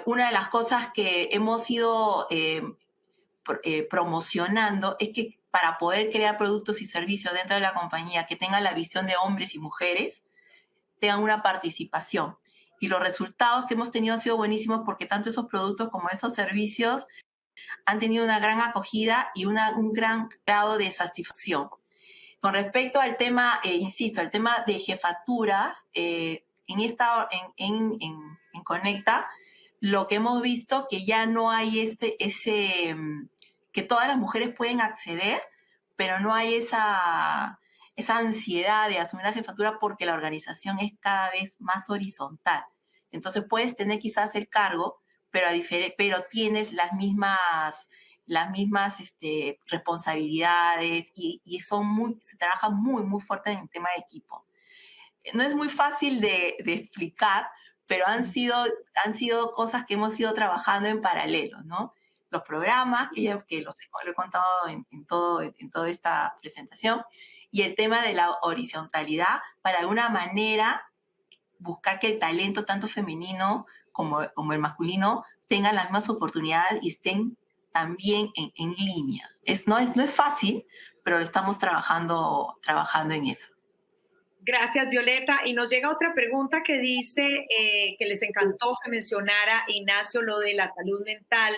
S7: Una de las cosas que hemos ido promocionando es que para poder crear productos y servicios dentro de la compañía que tengan la visión de hombres y mujeres, tengan una participación. Y los resultados que hemos tenido han sido buenísimos porque tanto esos productos como esos servicios han tenido una gran acogida y un gran grado de satisfacción. Con respecto al tema, insisto, al tema de jefaturas, en Conecta, lo que hemos visto que ya no hay que todas las mujeres pueden acceder, pero no hay esa ansiedad de asumir la jefatura porque la organización es cada vez más horizontal. Entonces puedes tener quizás el cargo, pero tienes las mismas responsabilidades y se trabaja muy, muy fuerte en el tema de equipo. No es muy fácil de explicar, pero han sido cosas que hemos ido trabajando en paralelo, ¿no? Los programas, que lo he contado en toda esta presentación, y el tema de la horizontalidad, para de alguna manera buscar que el talento, tanto femenino como el masculino, tengan las mismas oportunidades y estén también en línea. No es fácil, pero estamos trabajando en eso.
S6: Gracias, Violeta. Y nos llega otra pregunta que dice que les encantó que mencionara, Ignacio, lo de la salud mental,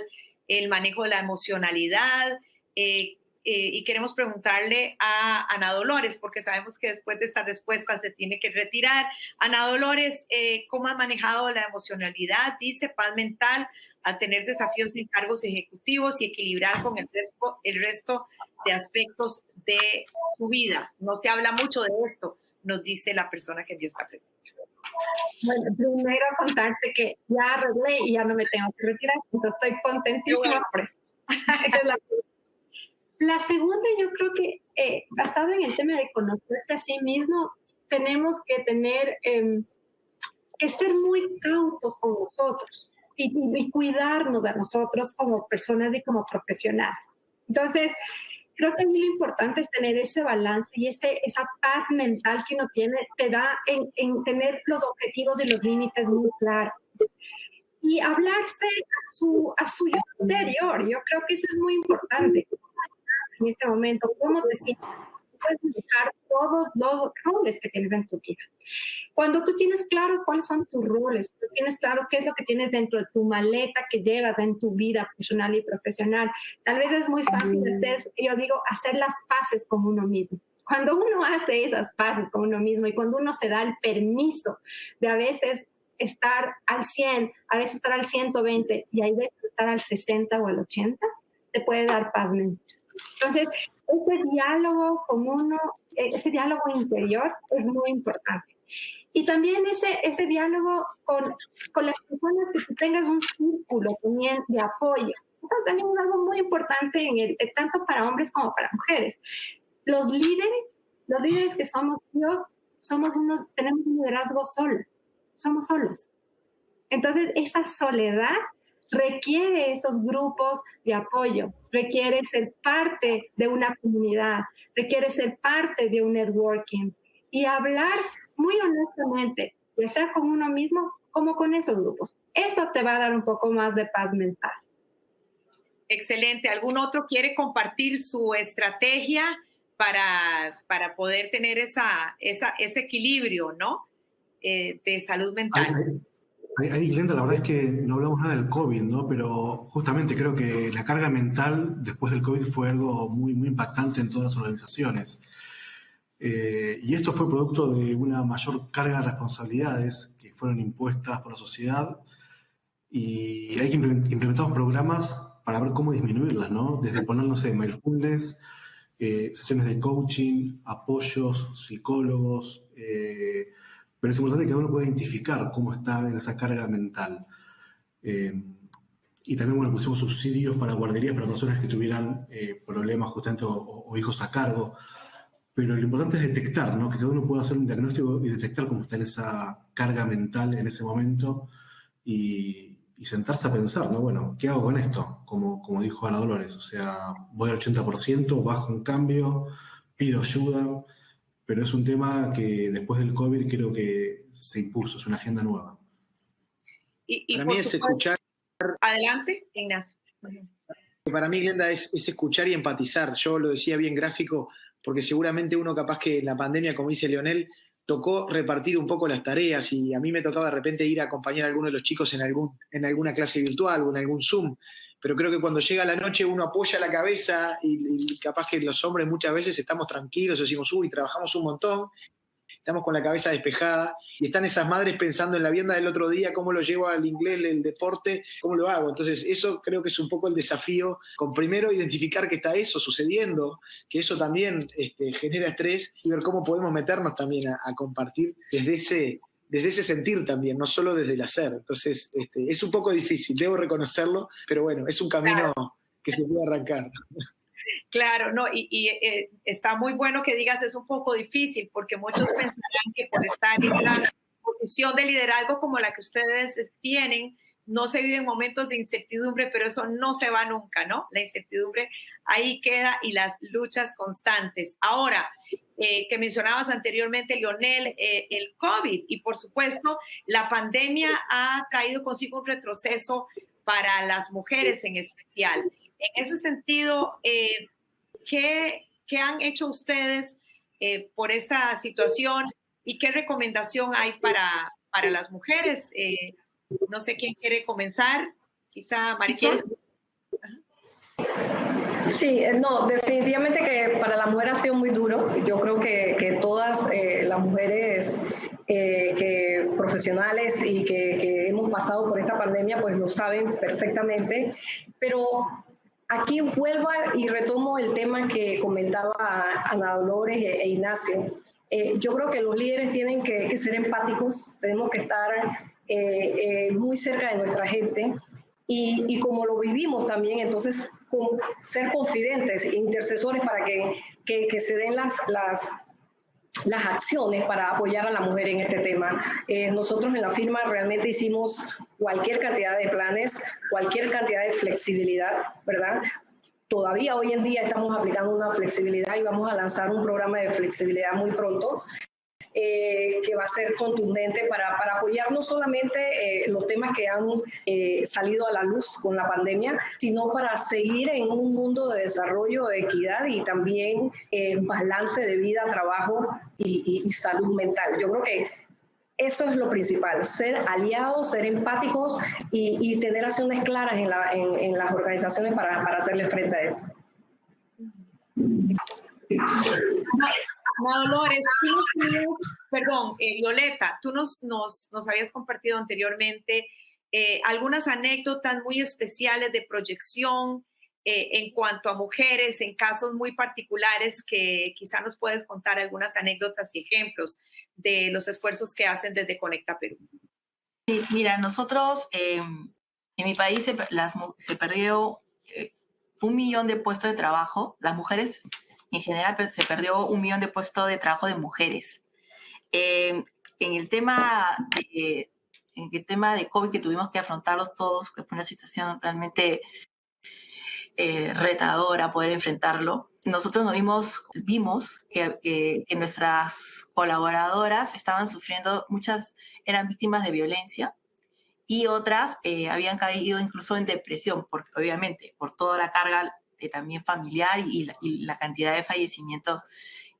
S6: el manejo de la emocionalidad, y queremos preguntarle a Ana Dolores, porque sabemos que después de esta respuesta se tiene que retirar. Ana Dolores, ¿cómo ha manejado la emocionalidad? Dice, paz mental, al tener desafíos en cargos ejecutivos y equilibrar con el resto de aspectos de su vida. No se habla mucho de esto, nos dice la persona que envió esta pregunta.
S9: Bueno, primero contarte que ya arreglé y ya no me tengo que retirar, entonces estoy contentísima por eso. Esa es la pregunta. La segunda, yo creo que basado en el tema de conocerse a sí mismo, tenemos que tener que ser muy cautos con nosotros y cuidarnos a nosotros como personas y como profesionales. Entonces, creo que a mí lo importante es tener ese balance y esa paz mental que uno tiene, te da en tener los objetivos y los límites muy claros. Y hablarse a su yo interior, yo creo que eso es muy importante. En este momento, ¿cómo te sientes? Puedes dejar todos los roles que tienes en tu vida. Cuando tú tienes claros cuáles son tus roles, cuando tienes claro qué es lo que tienes dentro de tu maleta que llevas en tu vida personal y profesional, tal vez es muy fácil hacer las paces con uno mismo. Cuando uno hace esas paces con uno mismo y cuando uno se da el permiso de a veces estar al 100, a veces estar al 120 y a veces estar al 60 o al 80, te puede dar paz mental. Entonces, ese diálogo con uno, ese diálogo interior es muy importante. Y también ese diálogo con las personas, que tú tengas un círculo también de apoyo. Eso también es algo muy importante tanto para hombres como para mujeres. Los líderes que somos Dios, tenemos un liderazgo solo, somos solos. Entonces, esa soledad requiere esos grupos de apoyo, requiere ser parte de una comunidad, requiere ser parte de un networking y hablar muy honestamente, ya sea con uno mismo como con esos grupos. Eso te va a dar un poco más de paz mental.
S6: Excelente. ¿Algún otro quiere compartir su estrategia para poder tener ese equilibrio, ¿no? De salud mental?
S8: Ahí, Glenda, la verdad es que no hablamos nada del COVID, ¿no? Pero justamente creo que la carga mental después del COVID fue algo muy, muy impactante en todas las organizaciones. Y esto fue producto de una mayor carga de responsabilidades que fueron impuestas por la sociedad y hay que implementar programas para ver cómo disminuirlas, ¿no? Desde poner, no sé, mindfulness, sesiones de coaching, apoyos, psicólogos, pero es importante que uno pueda identificar cómo está en esa carga mental. Y también, bueno, pusimos subsidios para guarderías para personas que tuvieran problemas justamente o hijos a cargo. pero lo importante es detectar, ¿no? Que cada uno pueda hacer un diagnóstico y detectar cómo está en esa carga mental en ese momento y sentarse a pensar, ¿no? Bueno, ¿qué hago con esto? Como dijo Ana Dolores, o sea, voy al 80%, bajo un cambio, pido ayuda, pero es un tema que después del COVID creo que se impuso, es una agenda nueva.
S6: Y
S10: para
S6: por
S10: mí es
S6: supuesto,
S10: escuchar.
S6: Adelante, Ignacio.
S10: Para mí, Glenda, es escuchar y empatizar. Yo lo decía bien gráfico, porque seguramente uno capaz que en la pandemia, como dice Leonel, tocó repartir un poco las tareas y a mí me tocaba de repente ir a acompañar a alguno de los chicos en alguna clase virtual o en algún Zoom. Pero creo que cuando llega la noche uno apoya la cabeza y capaz que los hombres muchas veces estamos tranquilos, decimos, uy, trabajamos un montón, estamos con la cabeza despejada y están esas madres pensando en la vianda del otro día, cómo lo llevo al inglés, el deporte, cómo lo hago. Entonces eso creo que es un poco el desafío, con primero identificar que está eso sucediendo, que eso también genera estrés y ver cómo podemos meternos también a compartir desde ese sentir también, no solo desde el hacer. Entonces es un poco difícil, debo reconocerlo, pero bueno, es un camino que se puede arrancar.
S6: Claro, no, y está muy bueno que digas es un poco difícil, porque muchos pensarán que por estar en una posición de liderazgo como la que ustedes tienen, no se viven momentos de incertidumbre, pero eso no se va nunca, ¿no? La incertidumbre ahí queda y las luchas constantes. Ahora, que mencionabas anteriormente, Leonel, el COVID y por supuesto la pandemia ha traído consigo un retroceso para las mujeres en especial. En ese sentido, ¿qué han hecho ustedes por esta situación y qué recomendación hay para las mujeres? No sé quién quiere comenzar, quizá Marisol.
S11: Sí, no, definitivamente que para la mujer ha sido muy duro. Yo creo que todas las mujeres que profesionales y que hemos pasado por esta pandemia pues lo saben perfectamente, pero aquí vuelvo y retomo el tema que comentaba Ana Dolores e Ignacio. Yo creo que los líderes tienen que ser empáticos, tenemos que estar muy cerca de nuestra gente y como lo vivimos también, entonces ser confidentes, intercesores para que se den las acciones para apoyar a la mujer en este tema. Nosotros en la firma realmente hicimos cualquier cantidad de planes, cualquier cantidad de flexibilidad, ¿verdad? Todavía hoy en día estamos aplicando una flexibilidad y vamos a lanzar un programa de flexibilidad muy pronto que va a ser contundente para apoyar no solamente los temas que han salido a la luz con la pandemia, sino para seguir en un mundo de desarrollo, de equidad y también balance de vida, trabajo y salud mental. Yo creo que eso es lo principal, ser aliados, ser empáticos y tener acciones claras en las organizaciones para hacerle frente a esto.
S6: Dolores, Violeta, tú nos habías compartido anteriormente algunas anécdotas muy especiales de proyección en cuanto a mujeres, en casos muy particulares que quizá nos puedes contar algunas anécdotas y ejemplos de los esfuerzos que hacen desde Conecta Perú.
S7: Sí, mira, nosotros en mi país se perdió 1 millón de puestos de trabajo. Las mujeres en general se perdió 1 millón de puestos de trabajo de mujeres. En el tema de COVID que tuvimos que afrontarlos todos, que fue una situación realmente retadora poder enfrentarlo, nosotros vimos que nuestras colaboradoras estaban sufriendo, muchas eran víctimas de violencia y otras habían caído incluso en depresión, porque obviamente por toda la carga también familiar y la cantidad de fallecimientos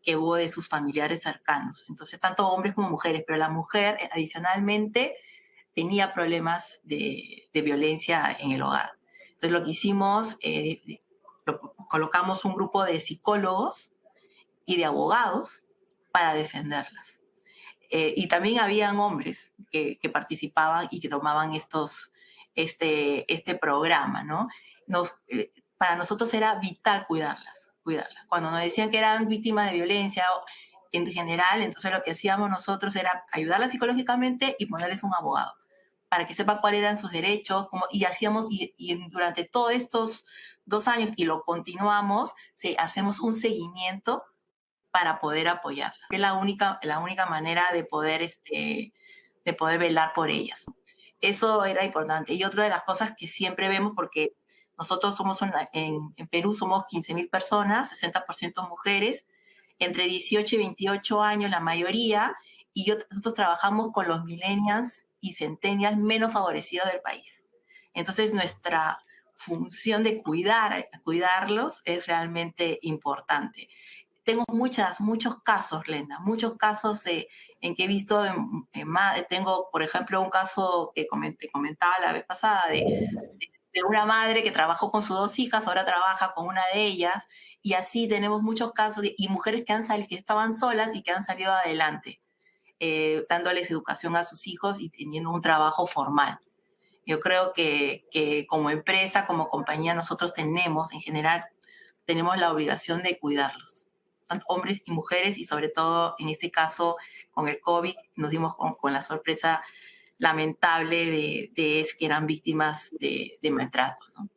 S7: que hubo de sus familiares cercanos. Entonces, tanto hombres como mujeres, pero la mujer adicionalmente tenía problemas de violencia en el hogar. Entonces, lo que hicimos, colocamos un grupo de psicólogos y de abogados para defenderlas. Y también habían hombres que participaban y que tomaban este programa, ¿no? Para nosotros era vital cuidarlas. Cuando nos decían que eran víctimas de violencia en general, entonces lo que hacíamos nosotros era ayudarlas psicológicamente y ponerles un abogado para que sepa cuáles eran sus derechos, y durante todos estos 2 años, y lo continuamos, hacemos un seguimiento para poder apoyarlas. Es la única manera de poder velar por ellas. Eso era importante. Y otra de las cosas que siempre vemos, porque nosotros somos en Perú somos 15.000 personas, 60% mujeres, entre 18 y 28 años la mayoría, y nosotros trabajamos con los millennials y centennials menos favorecidos del país. Entonces nuestra función de cuidarlos es realmente importante. Tengo muchos casos, Glenda, muchos casos en que he visto, tengo, por ejemplo, un caso que comentaba la vez pasada de una madre que trabajó con sus 2 hijas, ahora trabaja con una de ellas, y así tenemos muchos casos y mujeres que estaban solas y que han salido adelante, dándoles educación a sus hijos y teniendo un trabajo formal. Yo creo que como empresa, como compañía, nosotros tenemos, en general, tenemos la obligación de cuidarlos, tanto hombres y mujeres, y sobre todo, en este caso, con el COVID, nos dimos con la sorpresa lamentable de que eran víctimas de maltrato, ¿no?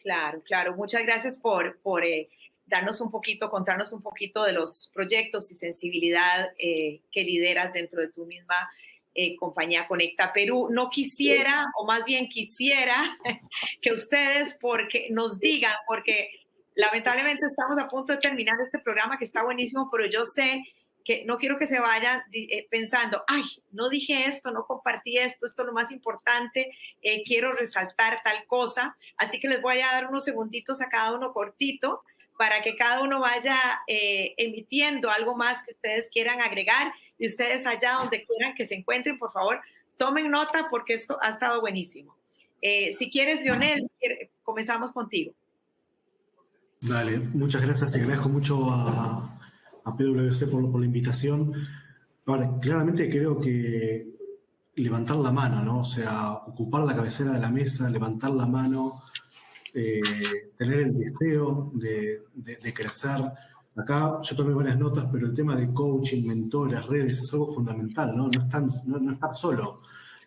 S6: Claro, claro. Muchas gracias por contarnos un poquito de los proyectos y sensibilidad que lideras dentro de tu misma compañía Conecta Perú. No quisiera, o más bien quisiera, que ustedes nos digan, porque lamentablemente estamos a punto de terminar este programa que está buenísimo, pero yo sé que no quiero que se vayan pensando, ay, no dije esto, no compartí esto es lo más importante, quiero resaltar tal cosa. Así que les voy a dar unos segunditos a cada uno cortito para que cada uno vaya emitiendo algo más que ustedes quieran agregar, y ustedes allá donde quieran que se encuentren, por favor, tomen nota porque esto ha estado buenísimo. Si quieres, Lionel, comenzamos contigo.
S8: Dale, muchas gracias y agradezco mucho a PwC por la invitación. Ahora, claramente creo que levantar la mano, ¿no? O sea, ocupar la cabecera de la mesa, levantar la mano, tener el deseo de crecer. Acá yo tomé varias notas, pero el tema de coaching, mentores, redes es algo fundamental, ¿no? No estar solo.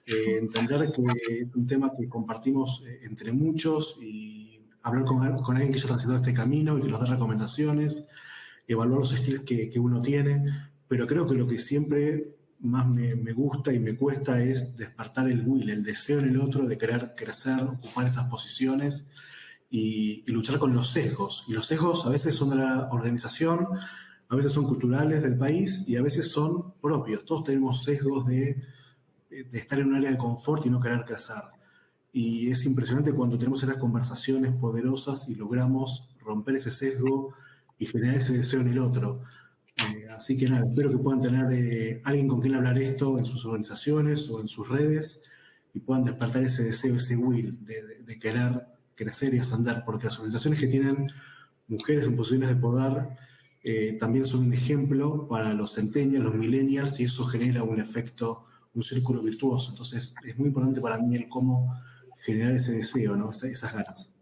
S8: Entender que es un tema que compartimos entre muchos y hablar con alguien que ya transitó este camino y que nos dé recomendaciones, evaluar los skills que uno tiene, pero creo que lo que siempre más me gusta y me cuesta es despertar el will, el deseo en el otro de querer crecer, ocupar esas posiciones y luchar con los sesgos. Y los sesgos a veces son de la organización, a veces son culturales del país y a veces son propios. Todos tenemos sesgos de estar en un área de confort y no querer crecer. Y es impresionante cuando tenemos estas conversaciones poderosas y logramos romper ese sesgo y generar ese deseo en el otro. Así que nada, espero que puedan tener alguien con quien hablar esto en sus organizaciones o en sus redes y puedan despertar ese deseo, ese will de querer crecer y ascender, porque las organizaciones que tienen mujeres en posiciones de poder también son un ejemplo para los centennials, los millennials, y eso genera un efecto, un círculo virtuoso. Entonces es muy importante para mí el cómo generar ese deseo, ¿no? Esas ganas.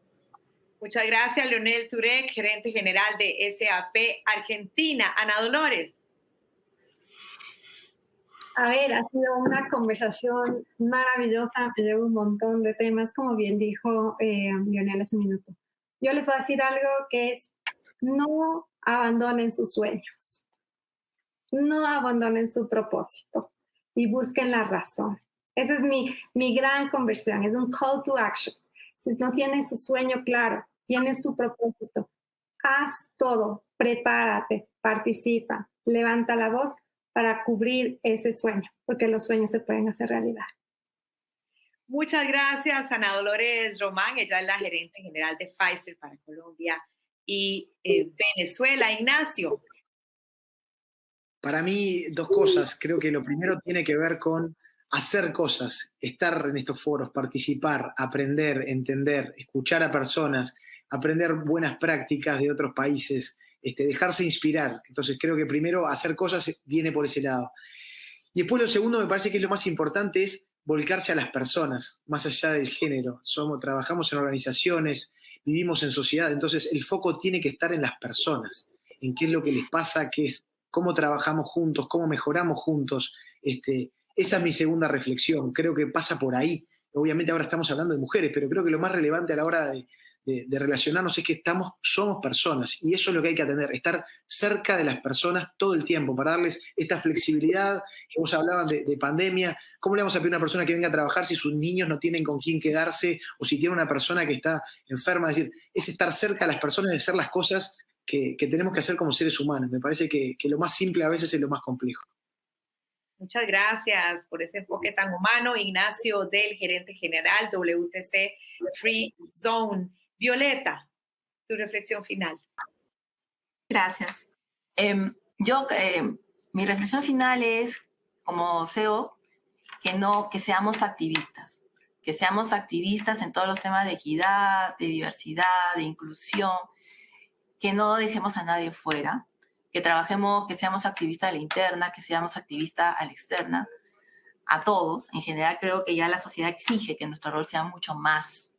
S6: Muchas gracias, Lionel Turek, gerente general de SAP Argentina. Ana Dolores.
S9: A ver, ha sido una conversación maravillosa, me llevo un montón de temas, como bien dijo Lionel hace un minuto. Yo les voy a decir algo que es, no abandonen sus sueños, no abandonen su propósito y busquen la razón. Esa es mi gran conversión, es un call to action. Si no tienes su sueño claro, tienes su propósito, haz todo, prepárate, participa, levanta la voz para cubrir ese sueño, porque los sueños se pueden hacer realidad.
S6: Muchas gracias, Ana Dolores Román. Ella es la gerente general de Pfizer para Colombia y Venezuela. Ignacio.
S10: Para mí, dos cosas. Creo que lo primero tiene que ver con hacer cosas, estar en estos foros, participar, aprender, entender, escuchar a personas, aprender buenas prácticas de otros países, dejarse inspirar. Entonces creo que primero hacer cosas viene por ese lado. Y después lo segundo me parece que es lo más importante, es volcarse a las personas, más allá del género. Trabajamos en organizaciones, vivimos en sociedad, entonces el foco tiene que estar en las personas, en qué es lo que les pasa, cómo trabajamos juntos, cómo mejoramos juntos. Esa es mi segunda reflexión, creo que pasa por ahí. Obviamente ahora estamos hablando de mujeres, pero creo que lo más relevante a la hora de de relacionarnos es que somos personas, y eso es lo que hay que atender, estar cerca de las personas todo el tiempo para darles esta flexibilidad. Vos hablaban de pandemia. ¿Cómo le vamos a pedir a una persona que venga a trabajar si sus niños no tienen con quién quedarse, o si tiene una persona que está enferma? Es decir, es estar cerca de las personas, de hacer las cosas que tenemos que hacer como seres humanos. Me parece que lo más simple a veces es lo más complejo.
S6: Muchas gracias por ese enfoque tan humano, Ignacio, del gerente general WTC Free Zone. Violeta, tu reflexión final.
S7: Gracias. Mi reflexión final es, como CEO, que seamos activistas en todos los temas de equidad, de diversidad, de inclusión, que no dejemos a nadie fuera, que trabajemos, que seamos activistas a la interna, que seamos activistas a la externa, a todos. En general, creo que ya la sociedad exige que nuestro rol sea mucho más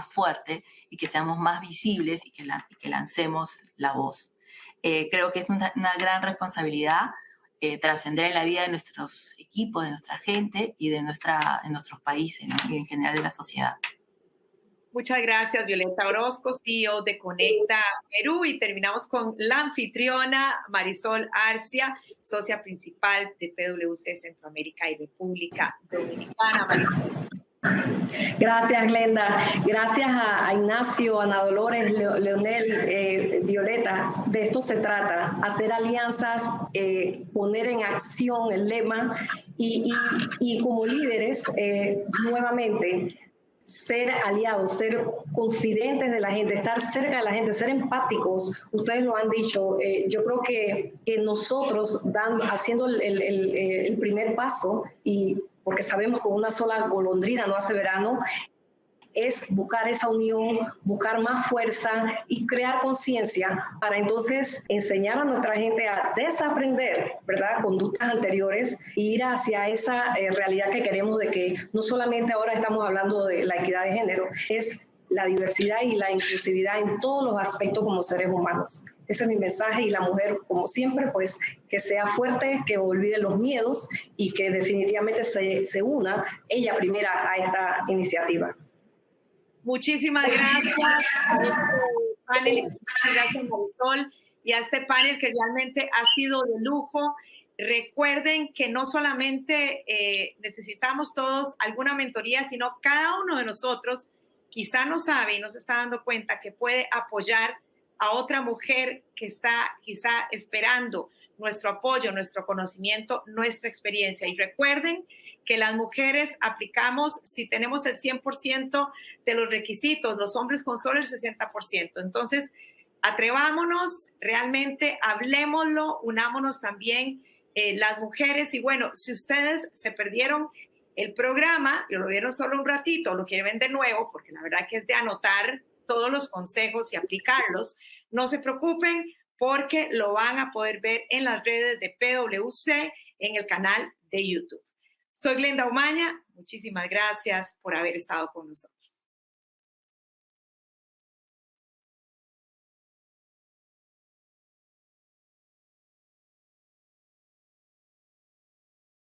S7: fuerte y que seamos más visibles y que lancemos la voz. Creo que es una gran responsabilidad trascender en la vida de nuestros equipos, de nuestra gente y de nuestros países, ¿no? Y en general de la sociedad.
S6: Muchas gracias, Violeta Orozco, CEO de Conecta Perú. Y terminamos con la anfitriona Marisol Arcia, socia principal de PwC Centroamérica y República Dominicana. Marisol.
S11: Gracias, Glenda. Gracias a Ignacio, Ana Dolores, Leonel, Violeta. De esto se trata, hacer alianzas, poner en acción el lema y como líderes, nuevamente, ser aliados, ser confidentes de la gente, estar cerca de la gente, ser empáticos. Ustedes lo han dicho. Yo creo que nosotros haciendo el primer paso, y porque sabemos que una sola golondrina no hace verano, es buscar esa unión, buscar más fuerza y crear conciencia para entonces enseñar a nuestra gente a desaprender, ¿verdad?, conductas anteriores e ir hacia esa realidad que queremos, de que no solamente ahora estamos hablando de la equidad de género, es la diversidad y la inclusividad en todos los aspectos como seres humanos. Ese es mi mensaje, y la mujer, como siempre, pues que sea fuerte, que olvide los miedos y que definitivamente se una ella primera a esta iniciativa.
S6: Muchísimas gracias a este panel, gracias Marisol, y a este panel que realmente ha sido de lujo. Recuerden que no solamente necesitamos todos alguna mentoría, sino cada uno de nosotros quizá no sabe y no se está dando cuenta que puede apoyar a otra mujer que está quizá esperando nuestro apoyo, nuestro conocimiento, nuestra experiencia. Y recuerden que las mujeres aplicamos si tenemos el 100% de los requisitos, los hombres con solo el 60%. Entonces, atrevámonos, realmente hablémoslo, unámonos también las mujeres. Y bueno, si ustedes se perdieron el programa, y lo vieron solo un ratito, lo quieren ver de nuevo, porque la verdad que es de anotar todos los consejos y aplicarlos, no se preocupen, porque lo van a poder ver en las redes de PwC en el canal de YouTube. Soy Glenda Umaña, muchísimas gracias por haber estado con nosotros.